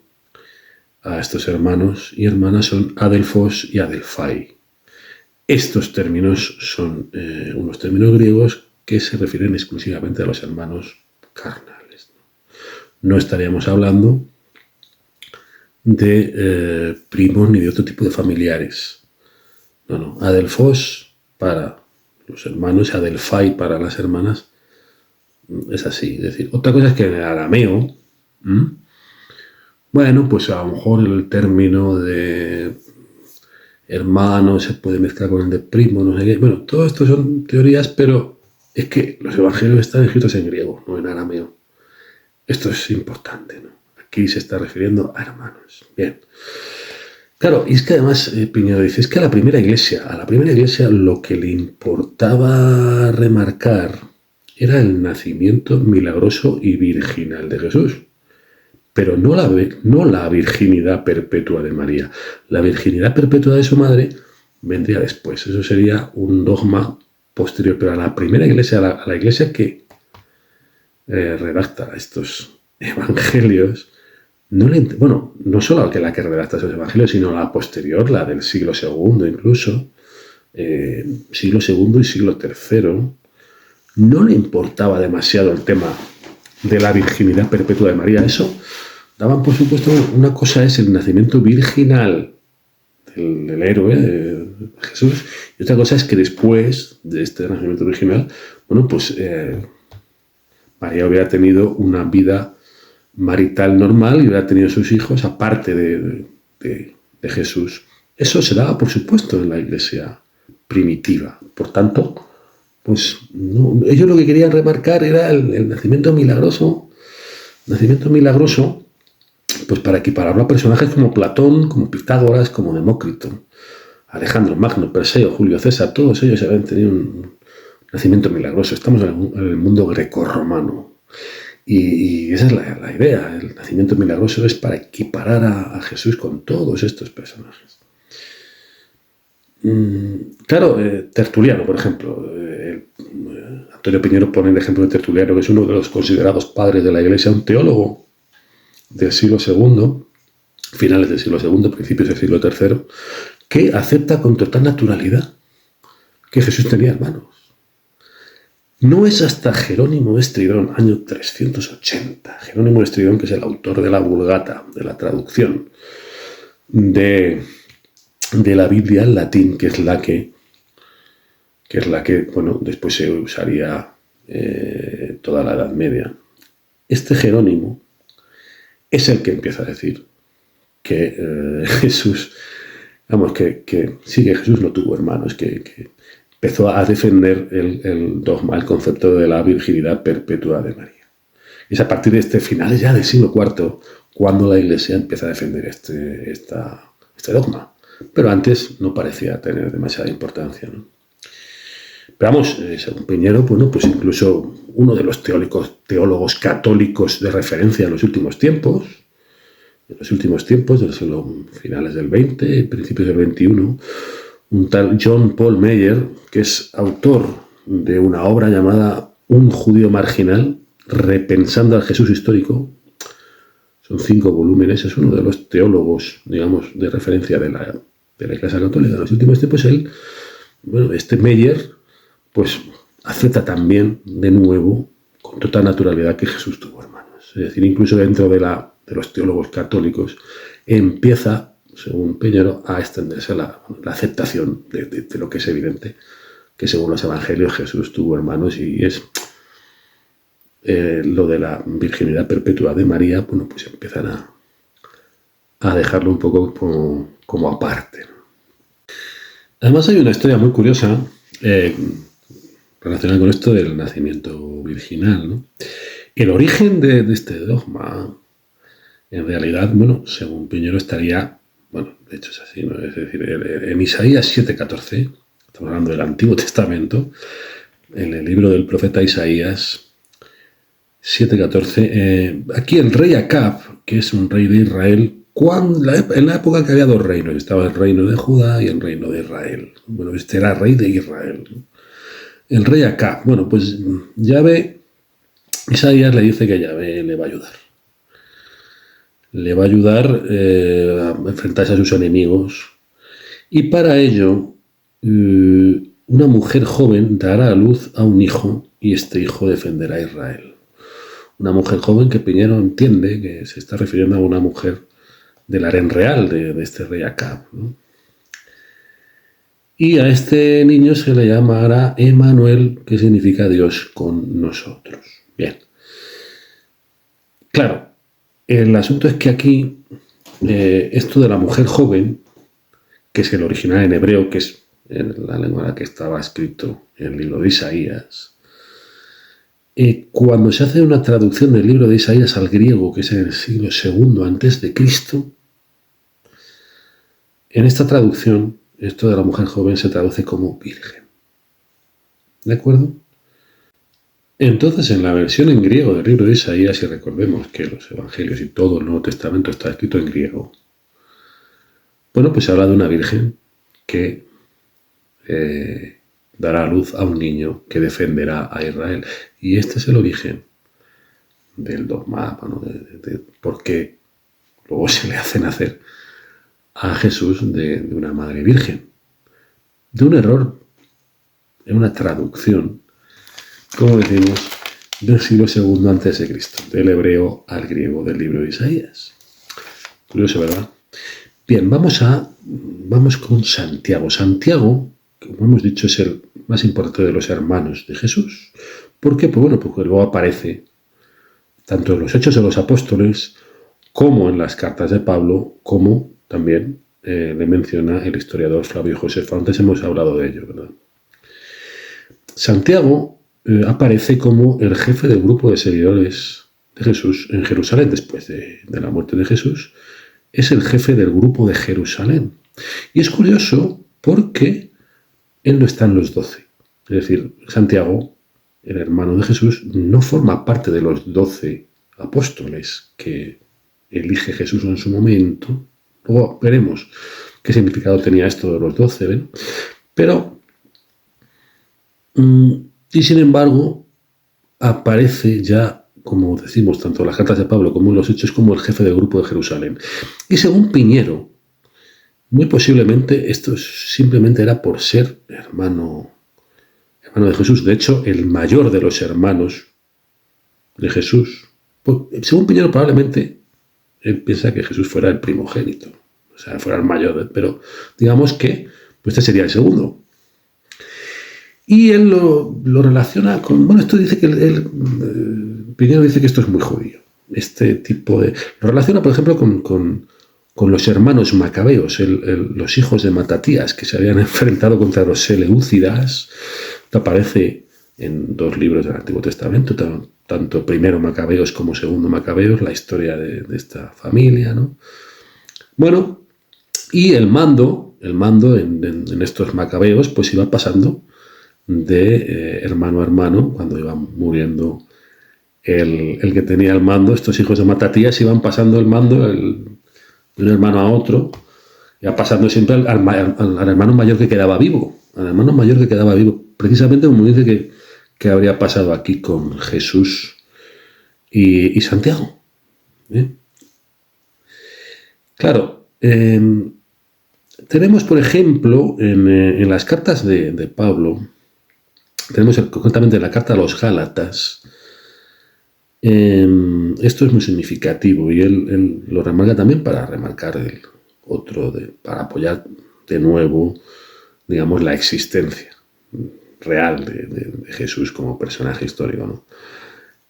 a estos hermanos y hermanas son adelphos y adelphai. Estos términos son unos términos griegos que se refieren exclusivamente a los hermanos carnales. No estaríamos hablando de primos ni de otro tipo de familiares. No. Adelphos para los hermanos y adelphai para las hermanas. Es así. Es decir, otra cosa es que en el arameo, bueno, pues a lo mejor el término de hermano se puede mezclar con el de primo, no sé qué. Bueno, todo esto son teorías, pero es que los evangelios están escritos en griego, no en arameo. Esto es importante, ¿no? Aquí se está refiriendo a hermanos. Bien. Claro, y es que además Piñero dice, es que a la primera iglesia lo que le importaba remarcar era el nacimiento milagroso y virginal de Jesús. Pero no la virginidad perpetua de María. La virginidad perpetua de su madre vendría después. Eso sería un dogma posterior. Pero a la primera iglesia, a la iglesia que redacta estos evangelios, no solo la que redacta esos evangelios, sino la posterior, la del siglo II incluso, siglo II y siglo III, no le importaba demasiado el tema de la virginidad perpetua de María. Eso daban, por supuesto, una cosa es el nacimiento virginal del héroe de Jesús, y otra cosa es que después de este nacimiento virginal, bueno, pues María hubiera tenido una vida marital normal y hubiera tenido sus hijos aparte de Jesús. Eso se daba, por supuesto, en la iglesia primitiva. Por tanto, pues ellos lo que querían remarcar era el nacimiento milagroso, pues para equipararlo a personajes como Platón, como Pitágoras, como Demócrito, Alejandro Magno, Perseo, Julio César. Todos ellos habían tenido un nacimiento milagroso. Estamos en el mundo grecorromano. Y esa es la idea. El nacimiento milagroso es para equiparar a Jesús con todos estos personajes. Claro, Tertuliano, por ejemplo. Antonio Piñero pone el ejemplo de Tertuliano, que es uno de los considerados padres de la Iglesia, un teólogo del siglo II, finales del siglo II, principios del siglo III, que acepta con total naturalidad que Jesús tenía hermanos. No es hasta Jerónimo de Estridón, año 380. Jerónimo de Estridón, que es el autor de la Vulgata, de la traducción de la Biblia al latín, que es la que bueno, después se usaría toda la Edad Media. Este Jerónimo es el que empieza a decir que Jesús, que sí, que Jesús no tuvo hermanos, que empezó a defender el dogma, el concepto de la virginidad perpetua de María. Y es a partir de finales ya del siglo IV cuando la Iglesia empieza a defender este dogma. Pero antes no parecía tener demasiada importancia, ¿no? Pero vamos, según Piñero, bueno, pues incluso uno de los teólogos católicos de referencia en los últimos tiempos, de los finales del XX, principios del XXI, un tal John Paul Meyer, que es autor de una obra llamada Un judío marginal, repensando al Jesús histórico. Son 5 volúmenes, es uno de los teólogos, digamos, de referencia de la Iglesia Católica de los últimos tiempos. Él bueno, este Meyer, pues acepta también de nuevo, con total naturalidad, que Jesús tuvo hermanos. Es decir, incluso dentro de los teólogos católicos empieza, según Piñero, a extenderse la aceptación de lo que es evidente, que según los evangelios Jesús tuvo hermanos, y es lo de la virginidad perpetua de María, bueno, pues empiezan a dejarlo un poco como aparte. Además hay una historia muy curiosa relacionada con esto del nacimiento virginal, ¿no? El origen de este dogma, en realidad, bueno, según Piñero estaría, bueno, de hecho es así, ¿no? Es decir, en Isaías 7:14, estamos hablando del Antiguo Testamento, en el libro del profeta Isaías 7:14, aquí el rey Acab, que es un rey de Israel, en la época que había dos reinos, estaba el reino de Judá y el reino de Israel. Bueno, este era rey de Israel, ¿no? El rey Acab, bueno, pues Isaías le dice que Yahvé le va a ayudar. Le va a ayudar a enfrentarse a sus enemigos. Y para ello, una mujer joven dará a luz a un hijo y este hijo defenderá a Israel. Una mujer joven que Piñero entiende que se está refiriendo a una mujer del harén real de este rey Acab, ¿no? Y a este niño se le llamará Emmanuel, que significa Dios con nosotros. Bien. Claro, el asunto es que aquí esto de la mujer joven, que es el original en hebreo, que es la lengua en la que estaba escrito el libro de Isaías, cuando se hace una traducción del libro de Isaías al griego, que es en el siglo II antes de Cristo, en esta traducción, esto de la mujer joven se traduce como virgen. ¿De acuerdo? Entonces, en la versión en griego del libro de Isaías, y recordemos que los evangelios y todo el Nuevo Testamento está escrito en griego, bueno, pues se habla de una virgen que dará a luz a un niño que defenderá a Israel. Y este es el origen del dogma, bueno, de por qué luego se le hace nacer a Jesús de una madre virgen. De un error en una traducción, como decimos, del siglo II antes de Cristo, del hebreo al griego del libro de Isaías. Curioso, ¿verdad? Bien, vamos con Santiago. Santiago, como hemos dicho, es el más importante de los hermanos de Jesús. ¿Por qué? Pues bueno, porque luego aparece tanto en los Hechos de los Apóstoles como en las cartas de Pablo, como también le menciona el historiador Flavio Josefo. Antes hemos hablado de ello, ¿verdad? Santiago aparece como el jefe del grupo de seguidores de Jesús en Jerusalén después de la muerte de Jesús. Es el jefe del grupo de Jerusalén. Y es curioso porque él no está en los 12. Es decir, Santiago, el hermano de Jesús, no forma parte de los 12 apóstoles que elige Jesús en su momento. Luego veremos qué significado tenía esto de los 12, ¿ven? Pero, y sin embargo, aparece ya, como decimos, tanto en las cartas de Pablo como en los Hechos, como el jefe del grupo de Jerusalén. Y según Piñero, muy posiblemente esto simplemente era por ser hermano de Jesús. De hecho, el mayor de los hermanos de Jesús, pues, según Piñero, probablemente él piensa que Jesús fuera el primogénito, o sea, fuera el mayor, pero digamos que pues este sería el segundo. Y él lo relaciona con, bueno, esto dice que Piñero dice que esto es muy judío, este tipo de... Lo relaciona, por ejemplo, con los hermanos macabeos, los hijos de Matatías, que se habían enfrentado contra los seleucidas, que aparece en 2 libros del Antiguo Testamento, tanto primero Macabeos como segundo Macabeos, la historia de esta familia, ¿no? Bueno, y el mando en estos Macabeos, pues iba pasando de hermano a hermano, cuando iba muriendo el que tenía el mando. Estos hijos de Matatías iban pasando el mando de un hermano a otro, iba pasando siempre al hermano mayor que quedaba vivo, precisamente como dice que habría pasado aquí con Jesús y Santiago. Claro, Tenemos, por ejemplo, en las cartas de Pablo, tenemos concretamente en la carta a los Gálatas, esto es muy significativo y él lo remarca también para remarcar para apoyar de nuevo, digamos, la existencia real de Jesús como personaje histórico, ¿no?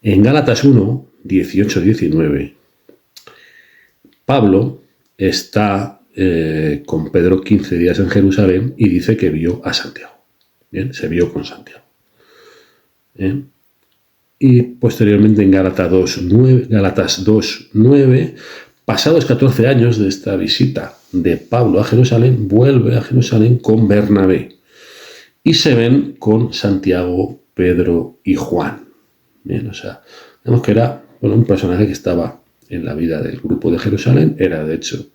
En Gálatas 1, 18-19, Pablo está con Pedro 15 días en Jerusalén y dice que vio a Santiago. Bien, se vio con Santiago. Bien. Y posteriormente en Gálatas 2:9, pasados 14 años de esta visita de Pablo a Jerusalén, vuelve a Jerusalén con Bernabé y se ven con Santiago, Pedro y Juan. Bien, o sea, vemos que era un personaje que estaba en la vida del grupo de Jerusalén, era de hecho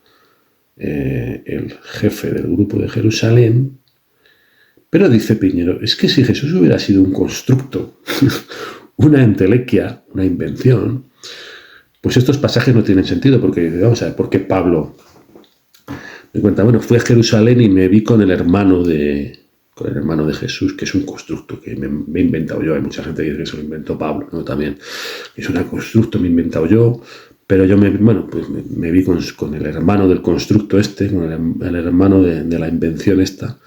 el jefe del grupo de Jerusalén. Pero dice Piñero, es que si Jesús hubiera sido un constructo, una entelequia, una invención, pues estos pasajes no tienen sentido, porque vamos a ver, ¿por qué Pablo me cuenta? Bueno, fui a Jerusalén y me vi con el hermano de Jesús, que es un constructo que me he inventado yo. Hay mucha gente que dice que eso lo inventó Pablo, ¿no? También es un constructo, me he inventado yo, pero yo me vi con el hermano del constructo con el hermano de la invención esta,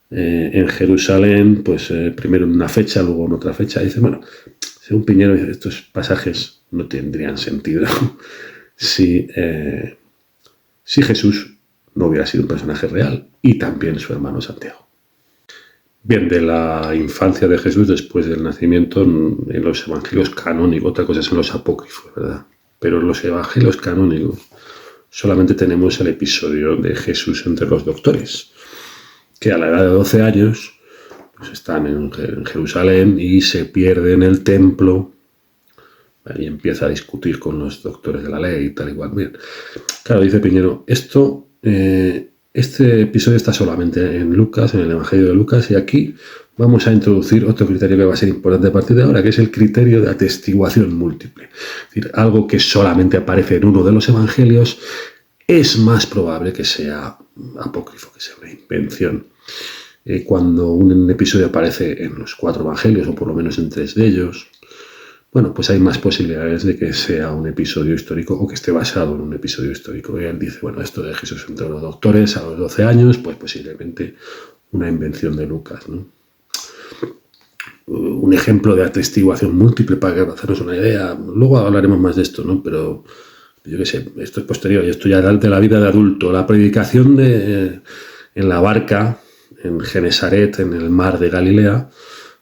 en Jerusalén, pues primero en una fecha, luego en otra fecha. Dice, bueno, según Piñero, estos pasajes no tendrían sentido si Jesús no hubiera sido un personaje real, y también su hermano Santiago. Bien, de la infancia de Jesús después del nacimiento, en los evangelios canónicos, otra cosa son los apócrifos, ¿verdad? Pero en los evangelios canónicos solamente tenemos el episodio de Jesús entre los doctores, que a la edad de 12 años pues están en Jerusalén y se pierde en el templo y empieza a discutir con los doctores de la ley y tal igual. Bien, claro, dice Piñero, este episodio está solamente en Lucas, en el Evangelio de Lucas, y aquí vamos a introducir otro criterio que va a ser importante a partir de ahora, que es el criterio de atestiguación múltiple. Es decir, algo que solamente aparece en uno de los evangelios es más probable que sea apócrifo, que sea una invención. Cuando un episodio aparece en los 4 evangelios, o por lo menos en 3 de ellos, bueno, pues hay más posibilidades de que sea un episodio histórico o que esté basado en un episodio histórico. Y él dice, bueno, esto de Jesús entre los doctores a los 12 años, pues posiblemente una invención de Lucas, ¿no? Un ejemplo de atestiguación múltiple para hacernos una idea. Luego hablaremos más de esto, ¿no? Pero yo qué sé, esto es posterior, y esto ya de la vida de adulto. La predicación en la barca, en Genesaret, en el mar de Galilea,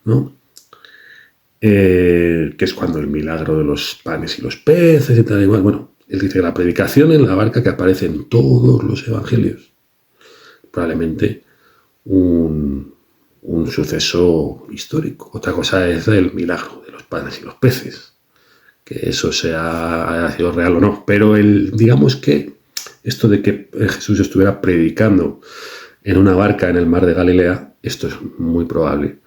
¿no? Que es cuando el milagro de los panes y los peces y tal igual. Bueno, él dice que la predicación en la barca, que aparece en todos los evangelios, probablemente un suceso histórico. Otra cosa es el milagro de los panes y los peces, que eso haya sido real o no, pero digamos que esto de que Jesús estuviera predicando en una barca en el mar de Galilea, esto es muy probable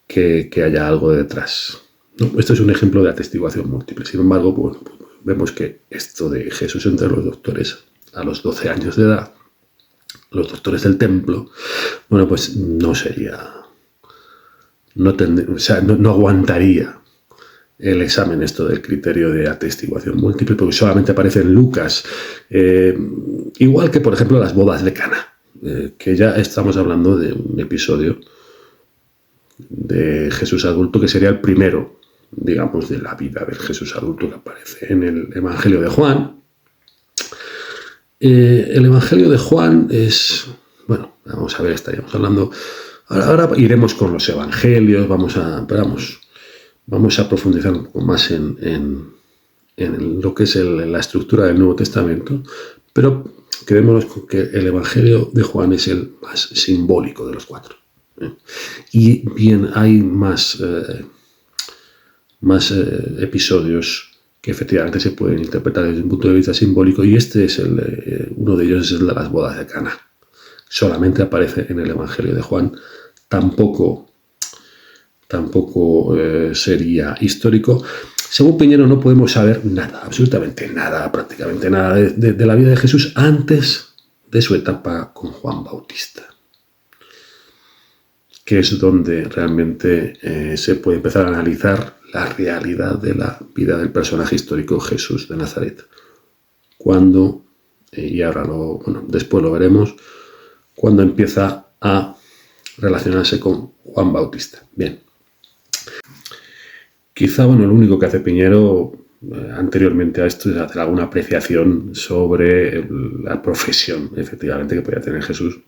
que haya algo detrás. No, esto es un ejemplo de atestiguación múltiple. Sin embargo, pues vemos que esto de Jesús entre los doctores a los 12 años de edad, los doctores del templo, bueno, pues no sería, no aguantaría el examen esto del criterio de atestiguación múltiple, porque solamente aparece en Lucas, igual que por ejemplo las bodas de Cana, que ya estamos hablando de un episodio de Jesús adulto que sería el primero, digamos, de la vida del Jesús adulto que aparece en el Evangelio de Juan. El Evangelio de Juan es, bueno, vamos a ver, estaríamos hablando, ahora iremos con los Evangelios, vamos a profundizar un poco más en lo que es la estructura del Nuevo Testamento, pero quedémonos con que el Evangelio de Juan es el más simbólico de los 4. Y bien, hay más episodios que efectivamente se pueden interpretar desde un punto de vista simbólico, y este es uno de ellos, es el de las bodas de Cana. Solamente aparece en el Evangelio de Juan, tampoco sería histórico. Según Piñero, no podemos saber nada, absolutamente nada, prácticamente nada de la vida de Jesús antes de su etapa con Juan Bautista, que es donde realmente se puede empezar a analizar la realidad de la vida del personaje histórico Jesús de Nazaret. Cuando, y ahora después lo veremos, cuando empieza a relacionarse con Juan Bautista. Bien. Quizá, el único que hace Piñero anteriormente a esto es hacer alguna apreciación sobre la profesión, efectivamente, que podía tener Jesús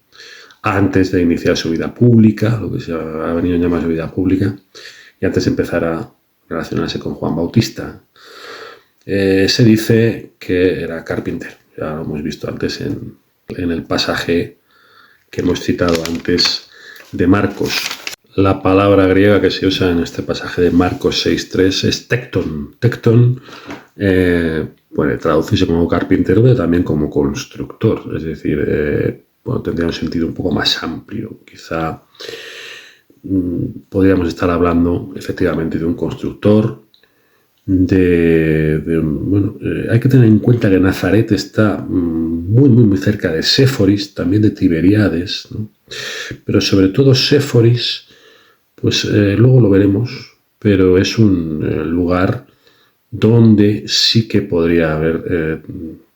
antes de iniciar su vida pública, lo que se ha venido a llamar su vida pública, y antes de empezar a relacionarse con Juan Bautista. Se dice que era carpintero, ya lo hemos visto antes en el pasaje que hemos citado antes de Marcos. La palabra griega que se usa en este pasaje de Marcos 6.3 es tecton. Tecton puede traducirse como carpintero, pero también como constructor, es decir, tendría un sentido un poco más amplio. Quizá podríamos estar hablando efectivamente de un constructor, hay que tener en cuenta que Nazaret está muy cerca de Séforis, también de Tiberíades, ¿no? Pero sobre todo Séforis, pues luego lo veremos, pero es un lugar donde sí que podría haber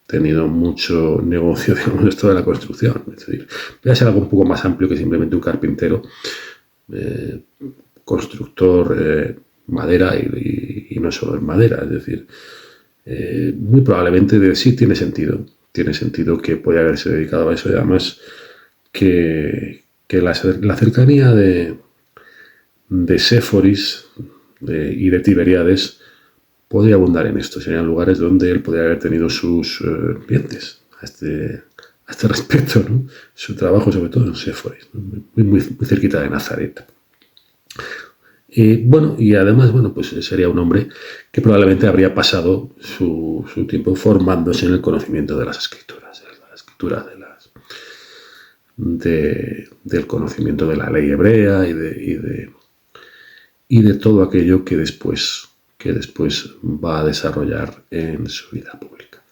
tenido mucho negocio, digamos, esto de la construcción. Es decir, voy a ser algo un poco más amplio que simplemente un carpintero, constructor, madera y no solo en madera, es decir, muy probablemente sí tiene sentido que podía haberse dedicado a eso, y además que la cercanía de Séforis y de Tiberíades podría abundar en esto, serían lugares donde él podría haber tenido sus clientes a este respecto, ¿no? Su trabajo sobre todo en Séforis, ¿no? muy cerquita de Nazaret. Y además, pues sería un hombre que probablemente habría pasado su tiempo formándose en el conocimiento de las escrituras, del conocimiento de la ley hebrea y de todo aquello que después va a desarrollar en su vida pública.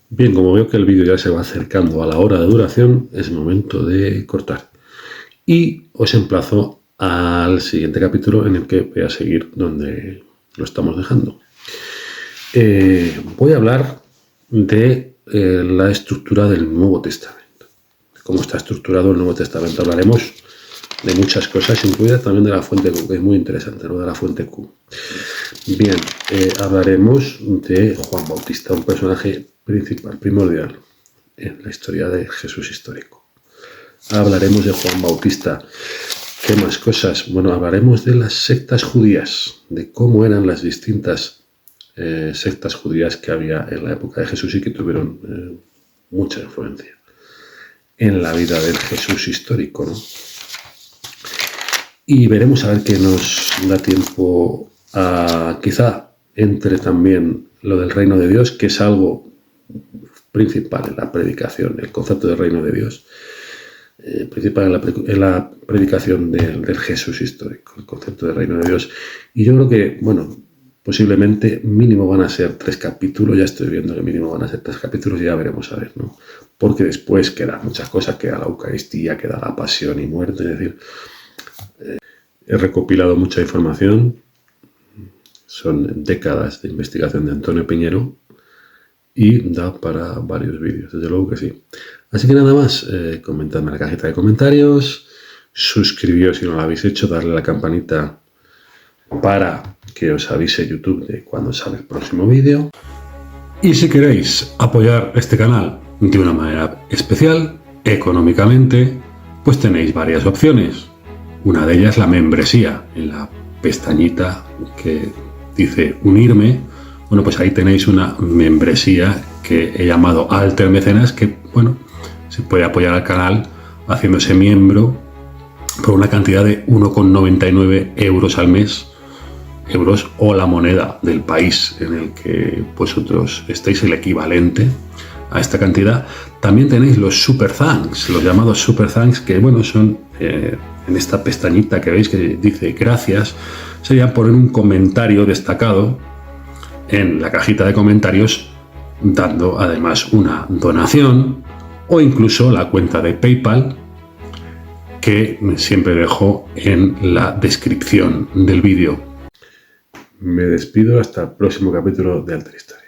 Bien, como veo que el vídeo ya se va acercando a la hora de duración, es momento de cortar. Y os emplazo al siguiente capítulo, en el que voy a seguir donde lo estamos dejando. Voy a hablar de la estructura del Nuevo Testamento, cómo está estructurado el Nuevo Testamento. Hablaremos de muchas cosas, incluida también de la fuente Q, que es muy interesante, ¿no? De la fuente Q. Bien, hablaremos de Juan Bautista, un personaje principal, primordial en la historia de Jesús histórico. Hablaremos de Juan Bautista. ¿Qué más cosas? Hablaremos de las sectas judías, de cómo eran las distintas sectas judías que había en la época de Jesús y que tuvieron mucha influencia en la vida del Jesús histórico, ¿no? Y veremos a ver qué nos da tiempo a, quizá entre también lo del reino de Dios, que es algo principal en la predicación, el concepto del reino de Dios. Principal en la predicación del Jesús histórico, el concepto del reino de Dios. Y yo creo que, posiblemente mínimo van a ser 3 capítulos, ya estoy viendo que mínimo van a ser 3 capítulos y ya veremos a ver, ¿no? Porque después quedan muchas cosas, queda la Eucaristía, queda la pasión y muerte, es decir, he recopilado mucha información, son décadas de investigación de Antonio Piñero y da para varios vídeos, desde luego que sí. Así que nada más, comentadme en la cajita de comentarios, suscribíos si no lo habéis hecho, darle a la campanita para que os avise YouTube de cuando sale el próximo vídeo. Y si queréis apoyar este canal de una manera especial, económicamente, pues tenéis varias opciones. Una de ellas la membresía, en la pestañita que dice unirme. Pues ahí tenéis una membresía que he llamado Alter Mecenas, que se puede apoyar al canal haciéndose miembro por una cantidad de 1,99 euros al mes, euros o la moneda del país en el que vosotros estéis, el equivalente a esta cantidad. También tenéis los Super Thanks, los llamados Super Thanks, que son en esta pestañita que veis que dice gracias, sería poner un comentario destacado en la cajita de comentarios, dando además una donación o incluso la cuenta de PayPal, que siempre dejo en la descripción del vídeo. Me despido hasta el próximo capítulo de Alterista.